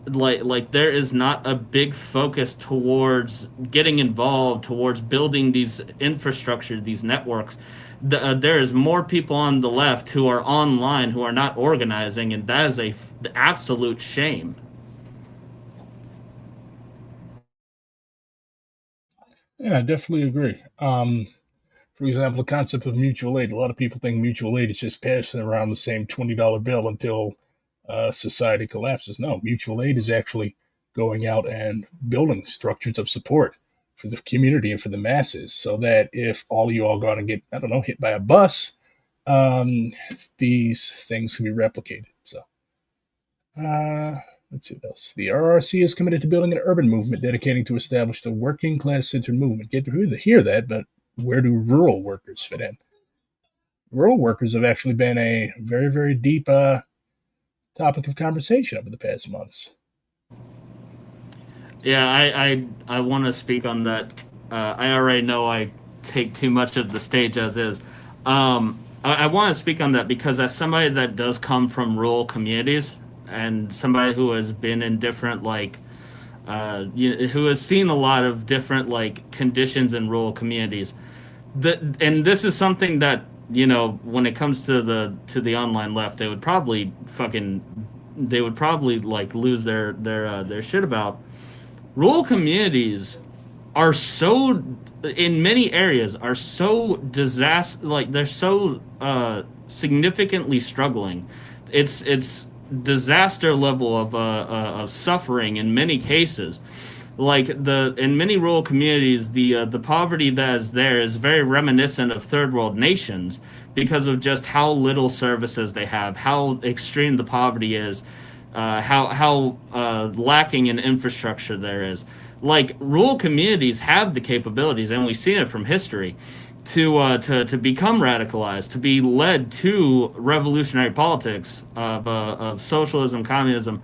there is not a big focus towards getting involved, towards building these infrastructure, these networks. There is more people on the left who are online who are not organizing, and that is the absolute shame. Yeah, I definitely agree. For example, the concept of mutual aid. A lot of people think mutual aid is just passing around the same $20 bill until society collapses. No, mutual aid is actually going out and building structures of support for the community and for the masses, so that if all of you all go out and get, I don't know, hit by a bus, these things can be replicated. So, let's see what else. The RRC is committed to building an urban movement dedicating to establish the working class centered movement. Get to hear that, but where do rural workers fit in? Rural workers have actually been a very, very deep topic of conversation over the past months. Yeah, I want to speak on that. I already know I take too much of the stage as is. I want to speak on that because as somebody that does come from rural communities and somebody who has been in different who has seen a lot of different conditions in rural communities, and this is something that when it comes to the online left, they would probably lose their shit about. Rural communities are so, in many areas, are so disaster, they're so significantly struggling. It's disaster level of suffering in many cases. In many rural communities, the poverty that is there is very reminiscent of third world nations because of just how little services they have, how extreme the poverty is, how lacking in infrastructure there is. Rural communities have the capabilities, and we've seen it from history, to become radicalized, to be led to revolutionary politics of socialism, communism.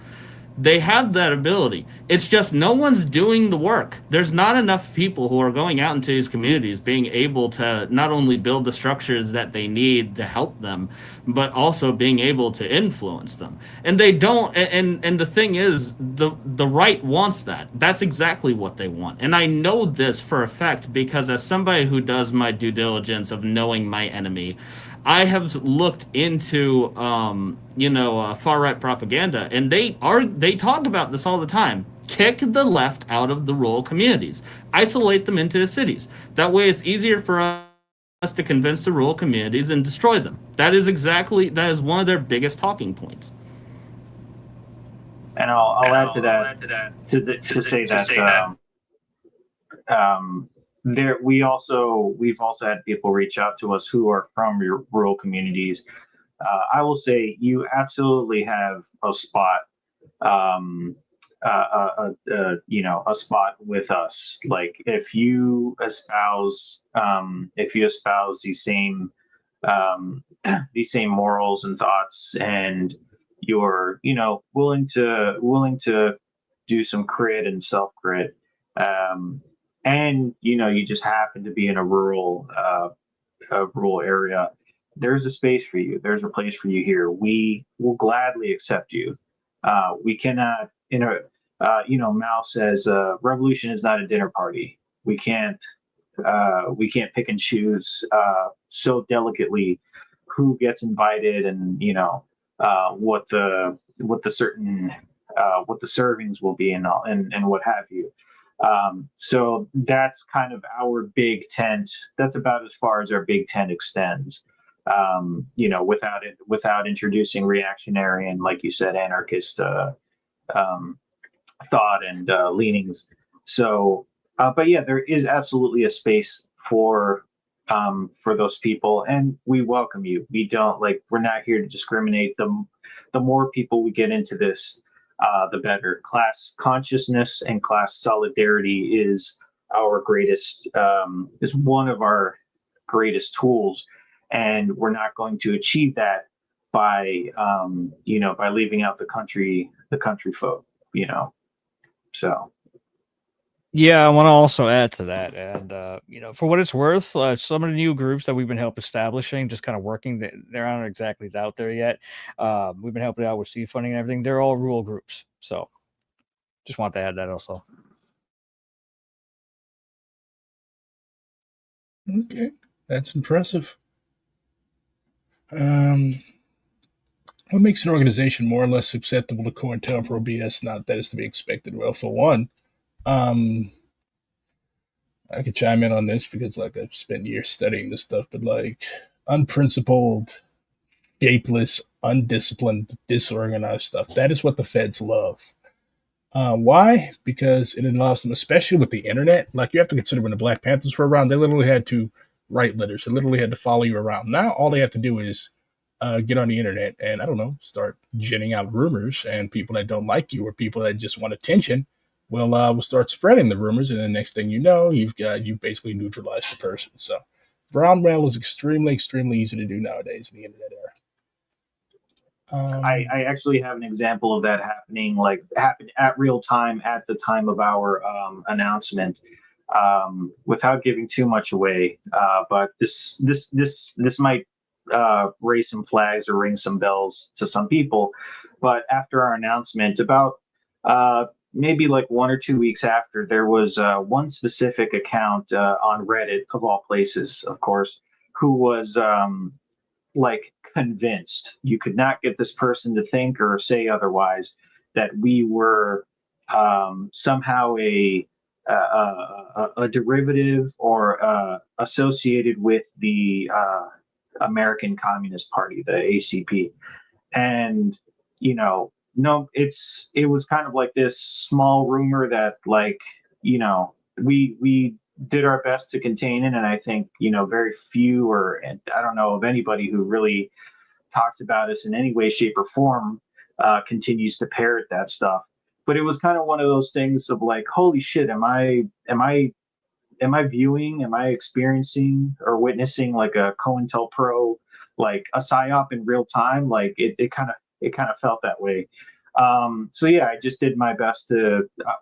They have that ability. It's just no one's doing the work. There's not enough people who are going out into these communities being able to not only build the structures that they need to help them, but also being able to influence them. And they don't. And the thing is, the right wants that. That's exactly what they want. And I know this for a fact because as somebody who does my due diligence of knowing my enemy, I have looked into, far right propaganda, and they talk about this all the time. Kick the left out of the rural communities, isolate them into the cities. That way, it's easier for us to convince the rural communities and destroy them. That is one of their biggest talking points. And I'll add to that to say that. We've also had people reach out to us who are from rural communities. I will say you absolutely have a spot, a spot with us. Like if you espouse these same morals and thoughts, and you're willing to do some crit and self crit. And you just happen to be in a rural area. There's a space for you. There's a place for you here. We will gladly accept you. We cannot, Mao says, revolution is not a dinner party. We can't pick and choose so delicately who gets invited, and what the servings will be, and what have you. So that's kind of our big tent. That's about as far as our big tent extends. Without introducing reactionary and, like you said, anarchist thought and leanings. So, but yeah, there is absolutely a space for those people, and we welcome you. We're not here to discriminate. The more people we get into this, the better. Class consciousness and class solidarity is one of our greatest tools, and we're not going to achieve that by leaving out the country folk. So. Yeah, I want to also add to that, and for what it's worth, some of the new groups that we've been helping establishing, just kind of working, they aren't exactly out there yet. We've been helping out with seed funding and everything. They're all rural groups, so just want to add that also. Okay, that's impressive. What makes an organization more or less susceptible to COINTELPRO BS? Not that is to be expected. Well, for one, I could chime in on this because I've spent years studying this stuff, but unprincipled, shapeless, undisciplined, disorganized stuff. That is what the feds love. Why? Because it allows them, especially with the internet. You have to consider when the Black Panthers were around, they literally had to write letters. They literally had to follow you around. Now all they have to do is get on the internet and, I don't know, start ginning out rumors, and people that don't like you or people that just want attention will start spreading the rumors, and the next thing you know, you've basically neutralized the person. So brown mail is extremely, extremely easy to do nowadays in the internet era. I actually have an example of that happened at real time at the time of our announcement. without giving too much away. But this might raise some flags or ring some bells to some people. But after our announcement, about maybe like 1 or 2 weeks after, there was one specific account on Reddit, of all places, of course, who was like convinced, you could not get this person to think or say otherwise, that we were somehow a derivative or associated with the American Communist Party, the ACP. And no, it was kind of like this small rumor that, like, we did our best to contain it, and I think very few, or and I don't know of anybody who really talks about us in any way, shape, or form, continues to parrot that stuff. But it was kind of one of those things of like, holy shit, am I viewing, am I experiencing or witnessing like a COINTELPRO, like a psyop in real time? Like it kind of felt that way. So yeah, I just did my best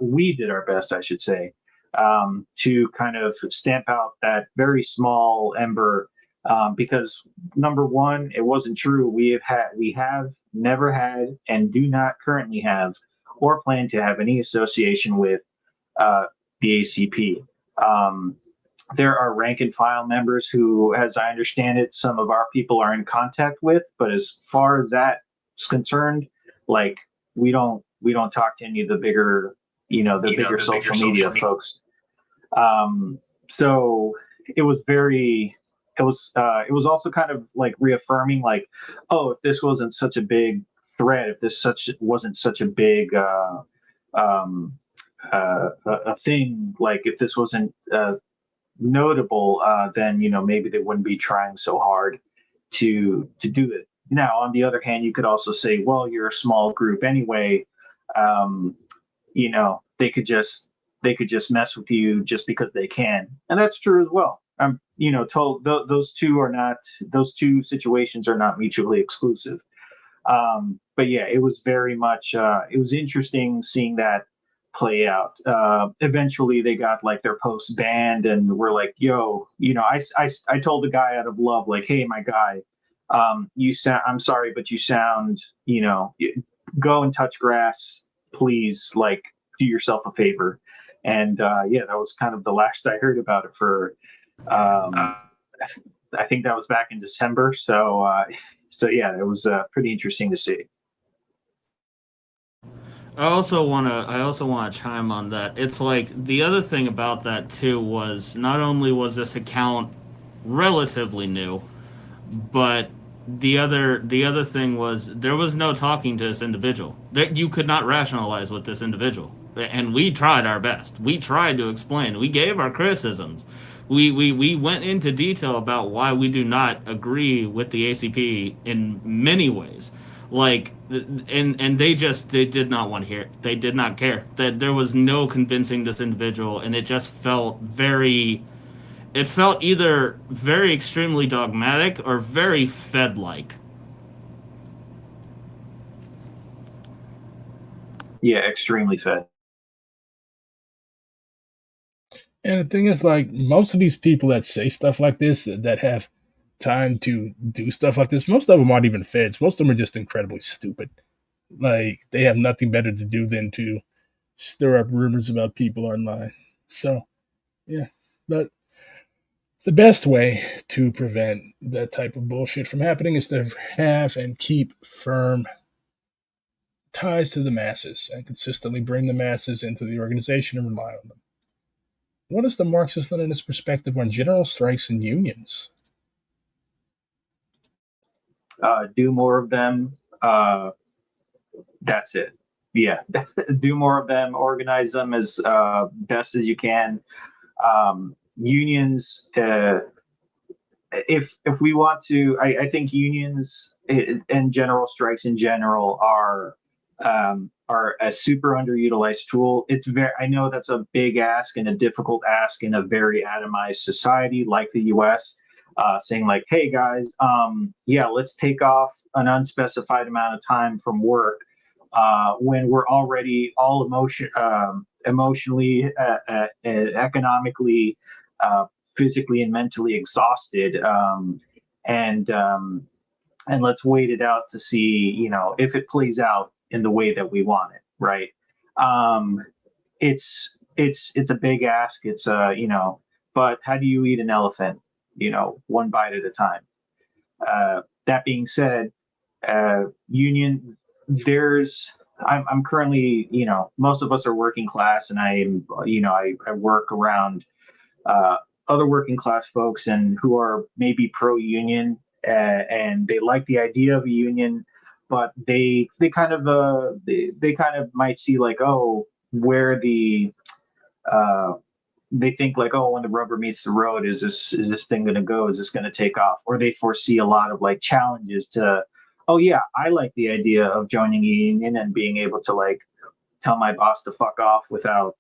we did our best, I should say, to kind of stamp out that very small ember, because number one, it wasn't true. We have never had and do not currently have or plan to have any association with the ACP. There are rank and file members who, as I understand it, some of our people are in contact with, but as far as that is concerned, like we don't talk to any of the bigger, the bigger social media folks. So it was it was also kind of like reaffirming, like, oh, if this wasn't such a big threat, if this wasn't such a big a thing, like if this wasn't notable, then maybe they wouldn't be trying so hard to do it. Now, on the other hand, you could also say, well, you're a small group anyway. They could just mess with you just because they can, and that's true as well. I'm told those two situations are not mutually exclusive. But yeah, it was very much it was interesting seeing that play out. Eventually they got like their posts banned, and we're like, yo, I told the guy out of love, like, hey, my guy, I'm sorry, but you sound, go and touch grass, please, like, do yourself a favor. And yeah, that was kind of the last I heard about it for I think that was back in December. So yeah, it was pretty interesting to see. I also wanna chime on that. It's like the other thing about that too was not only was this account relatively new, but the other thing was there was no talking to this individual. That you could not rationalize with this individual, and we tried our best. We tried to explain. We gave our criticisms. We went into detail about why we do not agree with the ACP in many ways. Like, and they did not want to hear it. They did not care. That there was no convincing this individual, and it just felt it felt either very extremely dogmatic or very Fed-like. Yeah, extremely Fed. And the thing is, like, most of these people that say stuff like this, that have time to do stuff like this, most of them aren't even feds. Most of them are just incredibly stupid. Like, they have nothing better to do than to stir up rumors about people online. So, yeah. But the best way to prevent that type of bullshit from happening is to have and keep firm ties to the masses and consistently bring the masses into the organization and rely on them. What is the Marxist-Leninist perspective on general strikes and unions? Do more of them. That's it. Yeah, do more of them. Organize them as best as you can. Unions. If we want to, I think unions and general strikes in general are a super underutilized tool. I know that's a big ask and a difficult ask in a very atomized society like the U.S. Saying like, hey guys, yeah, let's take off an unspecified amount of time from work when we're already all emotionally, economically, physically, and mentally exhausted, and let's wait it out to see, if it plays out in the way that we want it, right? Um, it's a big ask. It's but how do you eat an elephant? One bite at a time. That being said, union there's I'm currently, most of us are working class, and I work around uh, other working class folks and who are maybe pro union, and they like the idea of a union, but they kind of might see like, oh, where uh, they think like, oh, when the rubber meets the road, is this thing going to go? Is this going to take off? Or they foresee a lot of like challenges to, oh yeah, I like the idea of joining a union and being able to like tell my boss to fuck off without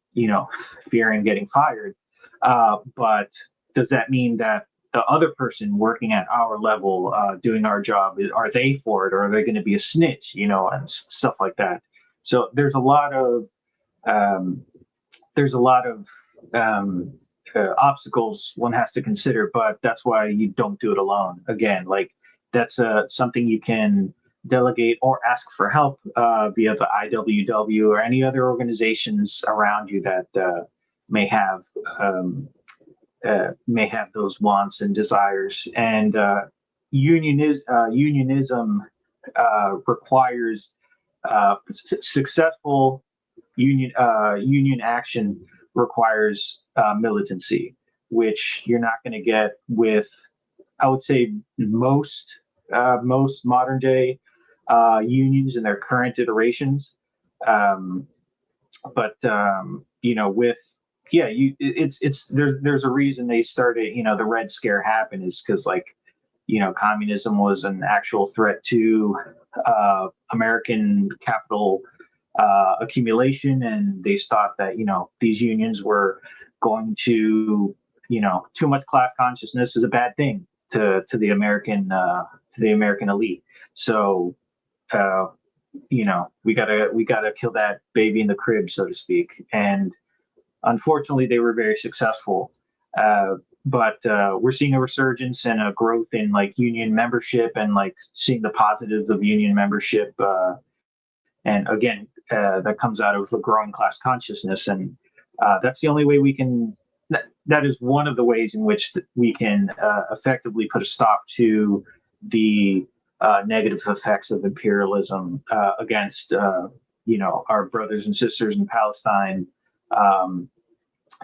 fearing getting fired. But does that mean that the other person working at our level, doing our job, are they for it, or are they going to be a snitch, and stuff like that? So um, there's a lot of obstacles one has to consider, but that's why you don't do it alone. Again, like that's something you can delegate or ask for help via the IWW or any other organizations around you that may have may have those wants and desires. And unionism requires successful union action requires militancy, which you're not going to get with, I would say, most modern day unions in their current iterations. Um, but with it's there's a reason they started. The Red Scare happened is because like communism was an actual threat to American capital accumulation, and they thought that these unions were going to too much class consciousness is a bad thing to the American elite. So we gotta kill that baby in the crib, so to speak. And unfortunately, they were very successful. But we're seeing a resurgence and a growth in like union membership, and like seeing the positives of union membership. And again, that comes out of a growing class consciousness, and that's the only way we can. That is one of the ways in which we can effectively put a stop to the negative effects of imperialism against our brothers and sisters in Palestine,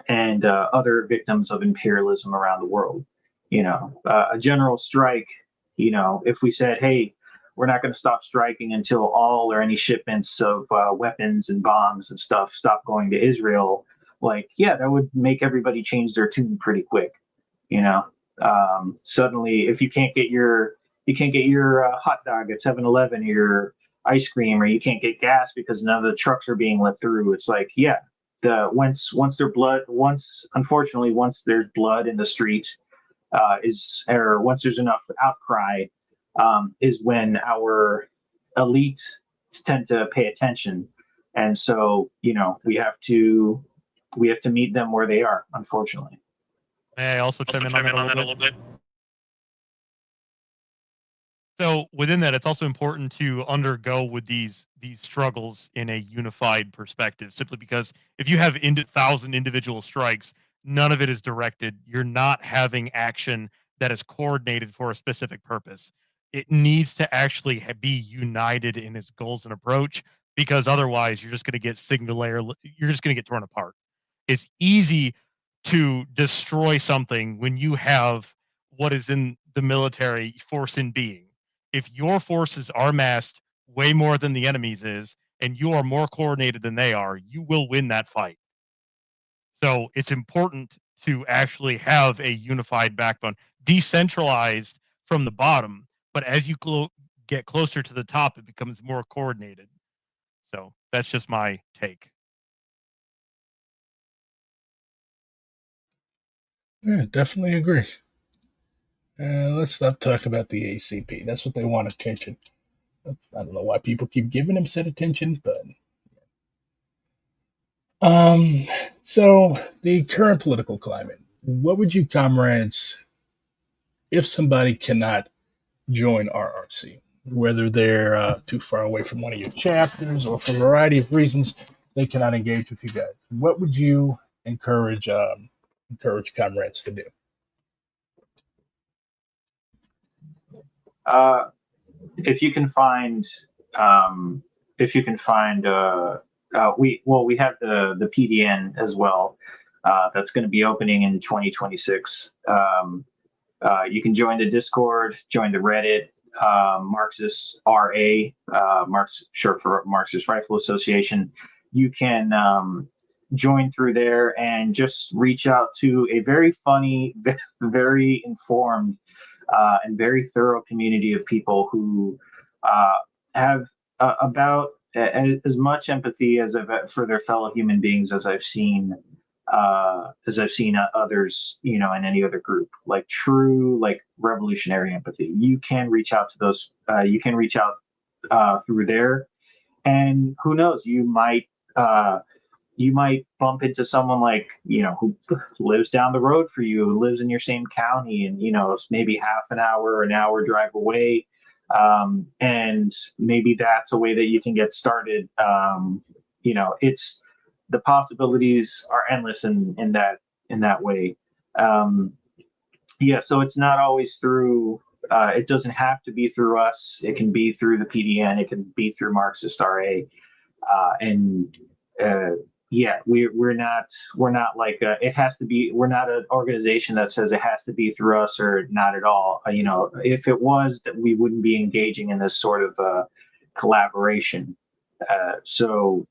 and other victims of imperialism around the world. A general strike. If we said, "Hey, we're not going to stop striking until all or any shipments of weapons and bombs and stuff stop going to Israel," like, yeah, that would make everybody change their tune pretty quick. Suddenly, if you can't get your hot dog at 7-Eleven, your ice cream, or you can't get gas because none of the trucks are being let through, it's like, yeah, once there's blood in the street, or once there's enough outcry, is when our elite tend to pay attention. And so we have to meet them where they are, unfortunately. May I also chime in on that a little bit? So within that, it's also important to undergo with these struggles in a unified perspective. Simply because if you have 1,000 individual strikes, none of it is directed. You're not having action that is coordinated for a specific purpose. It needs to actually be united in its goals and approach, because otherwise, you're just going to get You're just going to get torn apart. It's easy to destroy something when you have what is in the military force in being. If your forces are massed way more than the enemy's is, and you are more coordinated than they are, you will win that fight. So it's important to actually have a unified backbone, decentralized from the bottom, but as you get closer to the top, it becomes more coordinated. So that's just my take. Yeah, definitely agree. Let's not talk about the ACP. That's what they want attention. I don't know why people keep giving him said attention, but so the current political climate. What would you comrades, if somebody cannot join RRC, whether they're too far away from one of your chapters or for a variety of reasons they cannot engage with you guys? What would you encourage comrades to do? If you can find, if you can find, we have the PDN as well. That's going to be opening in 2026. You can join the Discord, join the Reddit, Marxist RA, short for Marxist Rifle Association. You can join through there and just reach out to a very funny, very informed, and very thorough community of people who have about as much empathy for their fellow human beings as I've seen others, in any other group. Like true, like revolutionary empathy. You can reach out to those. You can reach out through there, and who knows? You might bump into someone like who lives down the road for you, who lives in your same county, and it's maybe half an hour drive away, and maybe that's a way that you can get started. It's the possibilities are endless in that way. So it's not always through. It doesn't have to be through us. It can be through the PDN. It can be through Marxist RA, and we're not like it has to be. We're not an organization that says it has to be through us or not at all. If it was, that we wouldn't be engaging in this sort of collaboration. So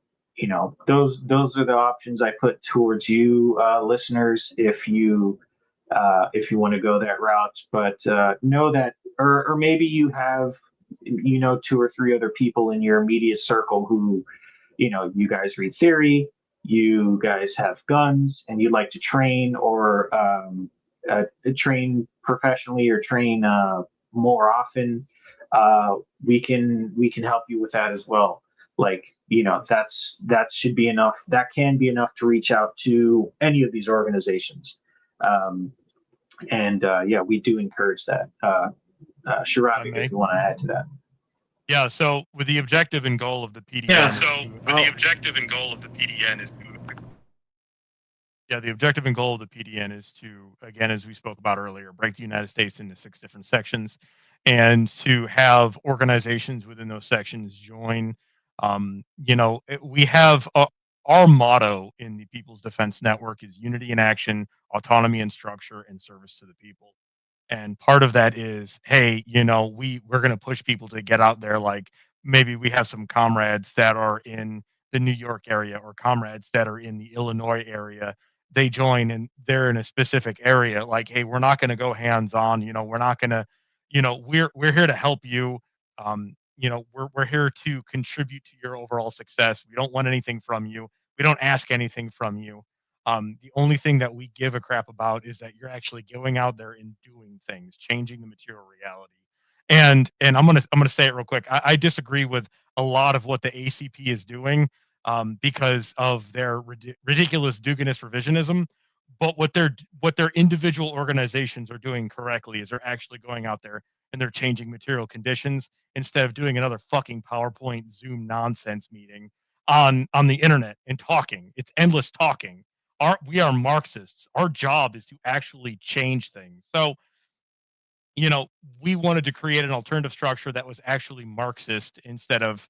those are the options I put towards you, listeners, if you want to go that route. But know that, or maybe you have two or three other people in your immediate circle who you guys read theory, you guys have guns, and you'd like to train or train professionally or train more often. We can help you with that as well. Like that should be enough. That can be enough to reach out to any of these organizations. We do encourage that. Shirabi, if you want to add to that. Yeah, so with the objective and goal of the PDN. The objective and goal of the PDN is the objective and goal of the PDN is to, again, as we spoke about earlier, break the United States into 6 different sections, and to have organizations within those sections join. We have our motto in the People's Defense Network is unity in action, autonomy in structure, and service to the people. And part of that is, hey, we're going to push people to get out there. Like maybe we have some comrades that are in the New York area or comrades that are in the Illinois area. They join and they're in a specific area. Like, hey, we're not going to go hands on. We're not going to, we're here to help you. We're here to contribute to your overall success. We don't want anything from you. We don't ask anything from you. The only thing that we give a crap about is that you're actually going out there and doing things, changing the material reality. And I'm gonna say it real quick. I disagree with a lot of what the ACP is doing because of their ridiculous Duganist revisionism. But what their individual organizations are doing correctly is they're actually going out there and they're changing material conditions instead of doing another fucking PowerPoint Zoom nonsense meeting on the internet and talking. It's endless talking. We are Marxists. Our job is to actually change things. So, we wanted to create an alternative structure that was actually Marxist instead of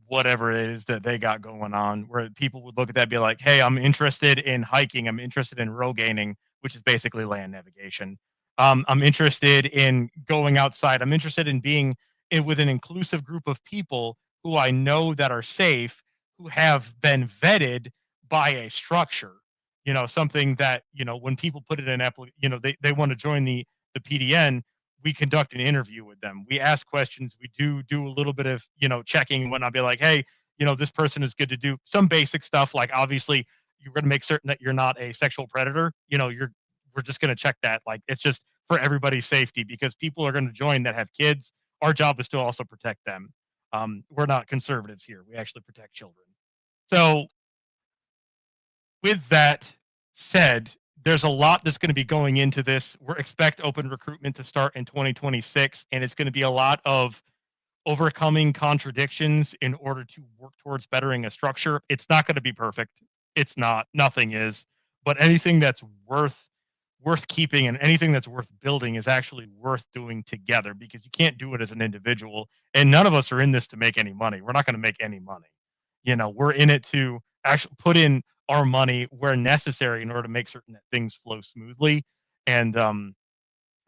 whatever it is that they got going on, where people would look at that and be like, hey, I'm interested in hiking. I'm interested in rogating, which is basically land navigation. I'm interested in going outside. I'm interested in being with an inclusive group of people who I know that are safe, who have been vetted by a structure. Something that, when people put it in they want to join the PDN, we conduct an interview with them. We ask questions. We do a little bit of, checking and whatnot. Be like, hey, this person is good to do some basic stuff. Like, obviously, you're going to make certain that you're not a sexual predator. We're just going to check that. Like, it's just for everybody's safety because people are going to join that have kids. Our job is to also protect them. We're not conservatives here. We actually protect children. So with that said, there's a lot that's going to be going into this. We expect open recruitment to start in 2026, and it's going to be a lot of overcoming contradictions in order to work towards bettering a structure. It's not going to be perfect. It's not. Nothing is. But anything that's worth keeping and anything that's worth building is actually worth doing together, because you can't do it as an individual. And none of us are in this to make any money. We're not going to make any money. We're in it to actually put in our money where necessary in order to make certain that things flow smoothly. And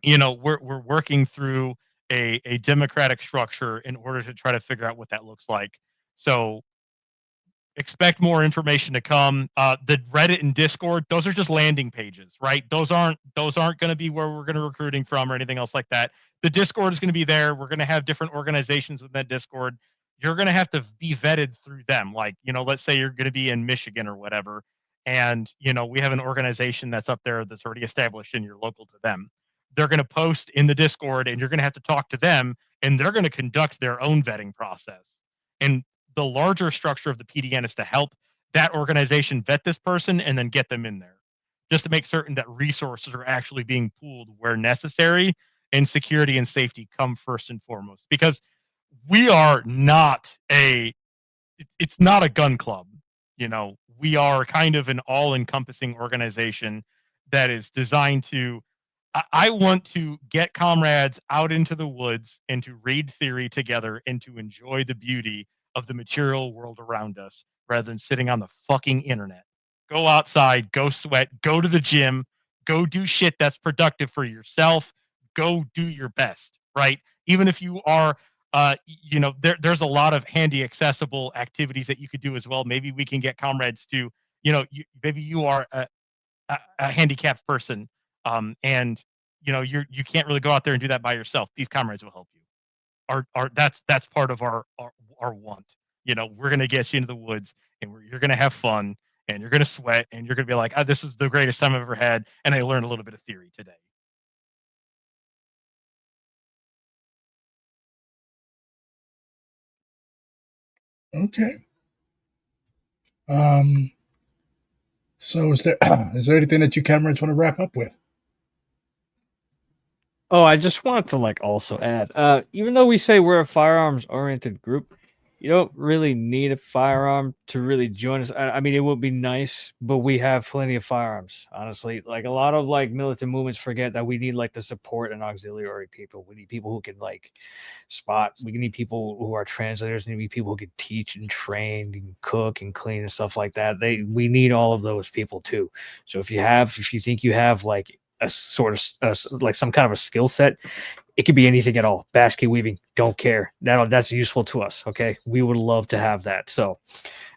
we're working through a democratic structure in order to try to figure out what that looks like. So expect more information to come. The Reddit and Discord, those are just landing pages, right? Those aren't going to be where we're going to recruiting from or anything else like that. The Discord is going to be there. We're going to have different organizations within that Discord. You're going to have to be vetted through them. Like, let's say you're going to be in Michigan or whatever, and we have an organization that's up there that's already established and you're local to them. They're going to post in the Discord, and you're going to have to talk to them, and they're going to conduct their own vetting process. And the larger structure of the PDN is to help that organization vet this person and then get them in there, just to make certain that resources are actually being pooled where necessary, and security and safety come first and foremost. Because we are not it's not a gun club. We are kind of an all-encompassing organization that is designed to, I want to get comrades out into the woods and to read theory together and to enjoy the beauty of the material world around us rather than sitting on the fucking internet. Go outside, go sweat, go to the gym, go do shit that's productive for yourself, go do your best, right? Even if you are, there's a lot of handy, accessible activities that you could do as well. Maybe we can get comrades to, maybe you are a handicapped person, and you can't really go out there and do that by yourself. These comrades will help you. That's part of our want. We're gonna get you into the woods, and you're gonna have fun, and you're gonna sweat, and you're gonna be like, this is the greatest time I've ever had, and I learned a little bit of theory today. Okay. So is there anything that you comrades want to wrap up with? Oh, I just wanted to also add, even though we say we're a firearms oriented group, you don't really need a firearm to really join us. I mean, it would be nice, but we have plenty of firearms, honestly. A lot of militant movements forget that we need the support and auxiliary people. We need people who can spot. We need people who are translators. We need people who can teach and train and cook and clean and stuff like that. We need all of those people too. So if you think you have a sort of some kind of a skill set, it could be anything at all. Basket weaving, don't care. That's useful to us. Okay, we would love to have that. So,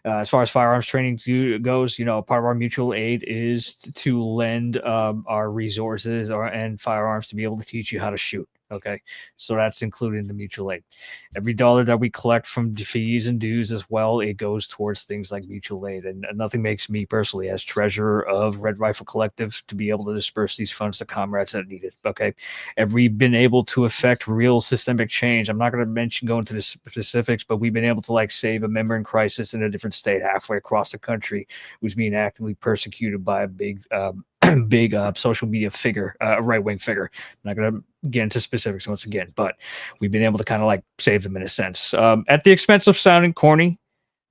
as far as firearms training goes, part of our mutual aid is to lend our resources and firearms to be able to teach you how to shoot. Okay, so that's including the mutual aid. Every dollar that we collect from fees and dues as well, it goes towards things like mutual aid. And nothing makes me personally, as treasurer of Red Rifle Collective, to be able to disperse these funds to comrades that need it. Okay, and we've been able to affect real systemic change. I'm not going to go into the specifics, but we've been able to save a member in crisis in a different state halfway across the country who's being actively persecuted by a big social media figure, a right-wing figure. I'm not going to get into specifics once again, but we've been able to kind of save them in a sense, at the expense of sounding corny.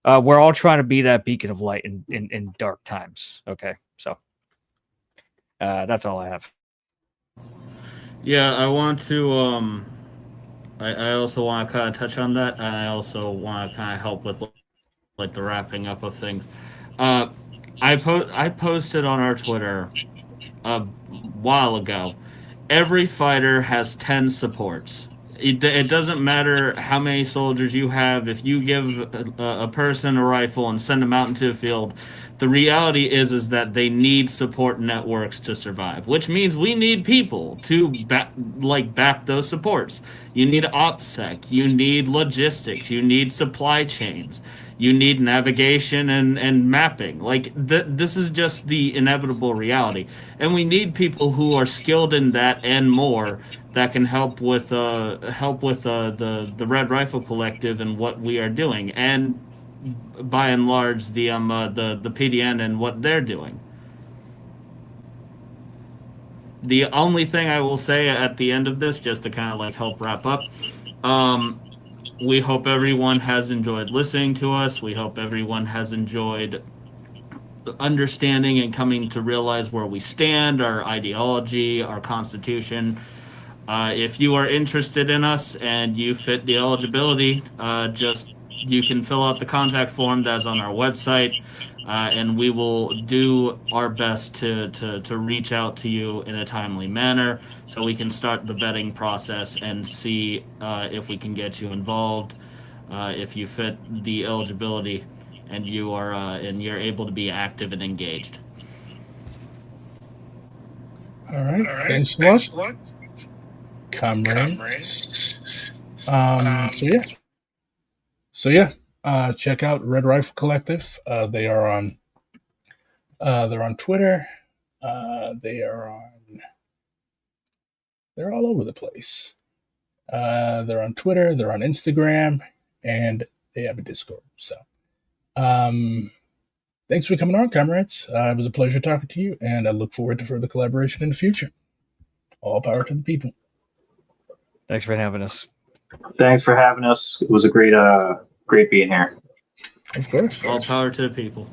We're all trying to be that beacon of light in dark times. Okay, so that's all I have. Yeah, I want to I also want to kind of touch on that, and I also want to kind of help with the wrapping up of things. I posted on our Twitter a while ago. Every fighter has 10 supports. It doesn't matter how many soldiers you have. If you give a person a rifle and send them out into a field, the reality is that they need support networks to survive, which means we need people to back those supports. You need OPSEC, you need logistics, you need supply chains, you need navigation and mapping. This is just the inevitable reality, and we need people who are skilled in that and more that can help with the Red Rifle Collective and what we are doing, and by and large the PDN and what they're doing. The only thing I will say at the end of this, just to kind of like help wrap up, we hope everyone has enjoyed listening to us. We hope everyone has enjoyed understanding and coming to realize where we stand, our ideology, our constitution. If you are interested in us and you fit the eligibility, you can fill out the contact form that's on our website, and we will do our best to reach out to you in a timely manner so we can start the vetting process and see if we can get you involved, if you fit the eligibility and you're able to be active and engaged. All right. Thanks a lot, comrades. So yeah. Check out Red Rifle Collective. They're on Twitter. They're all over the place. They're on Twitter. They're on Instagram, and they have a Discord. So, thanks for coming on, comrades. It was a pleasure talking to you, and I look forward to further collaboration in the future. All power to the people. Thanks for having us. Thanks for having us. It was a great being here. Of course. All power to the people.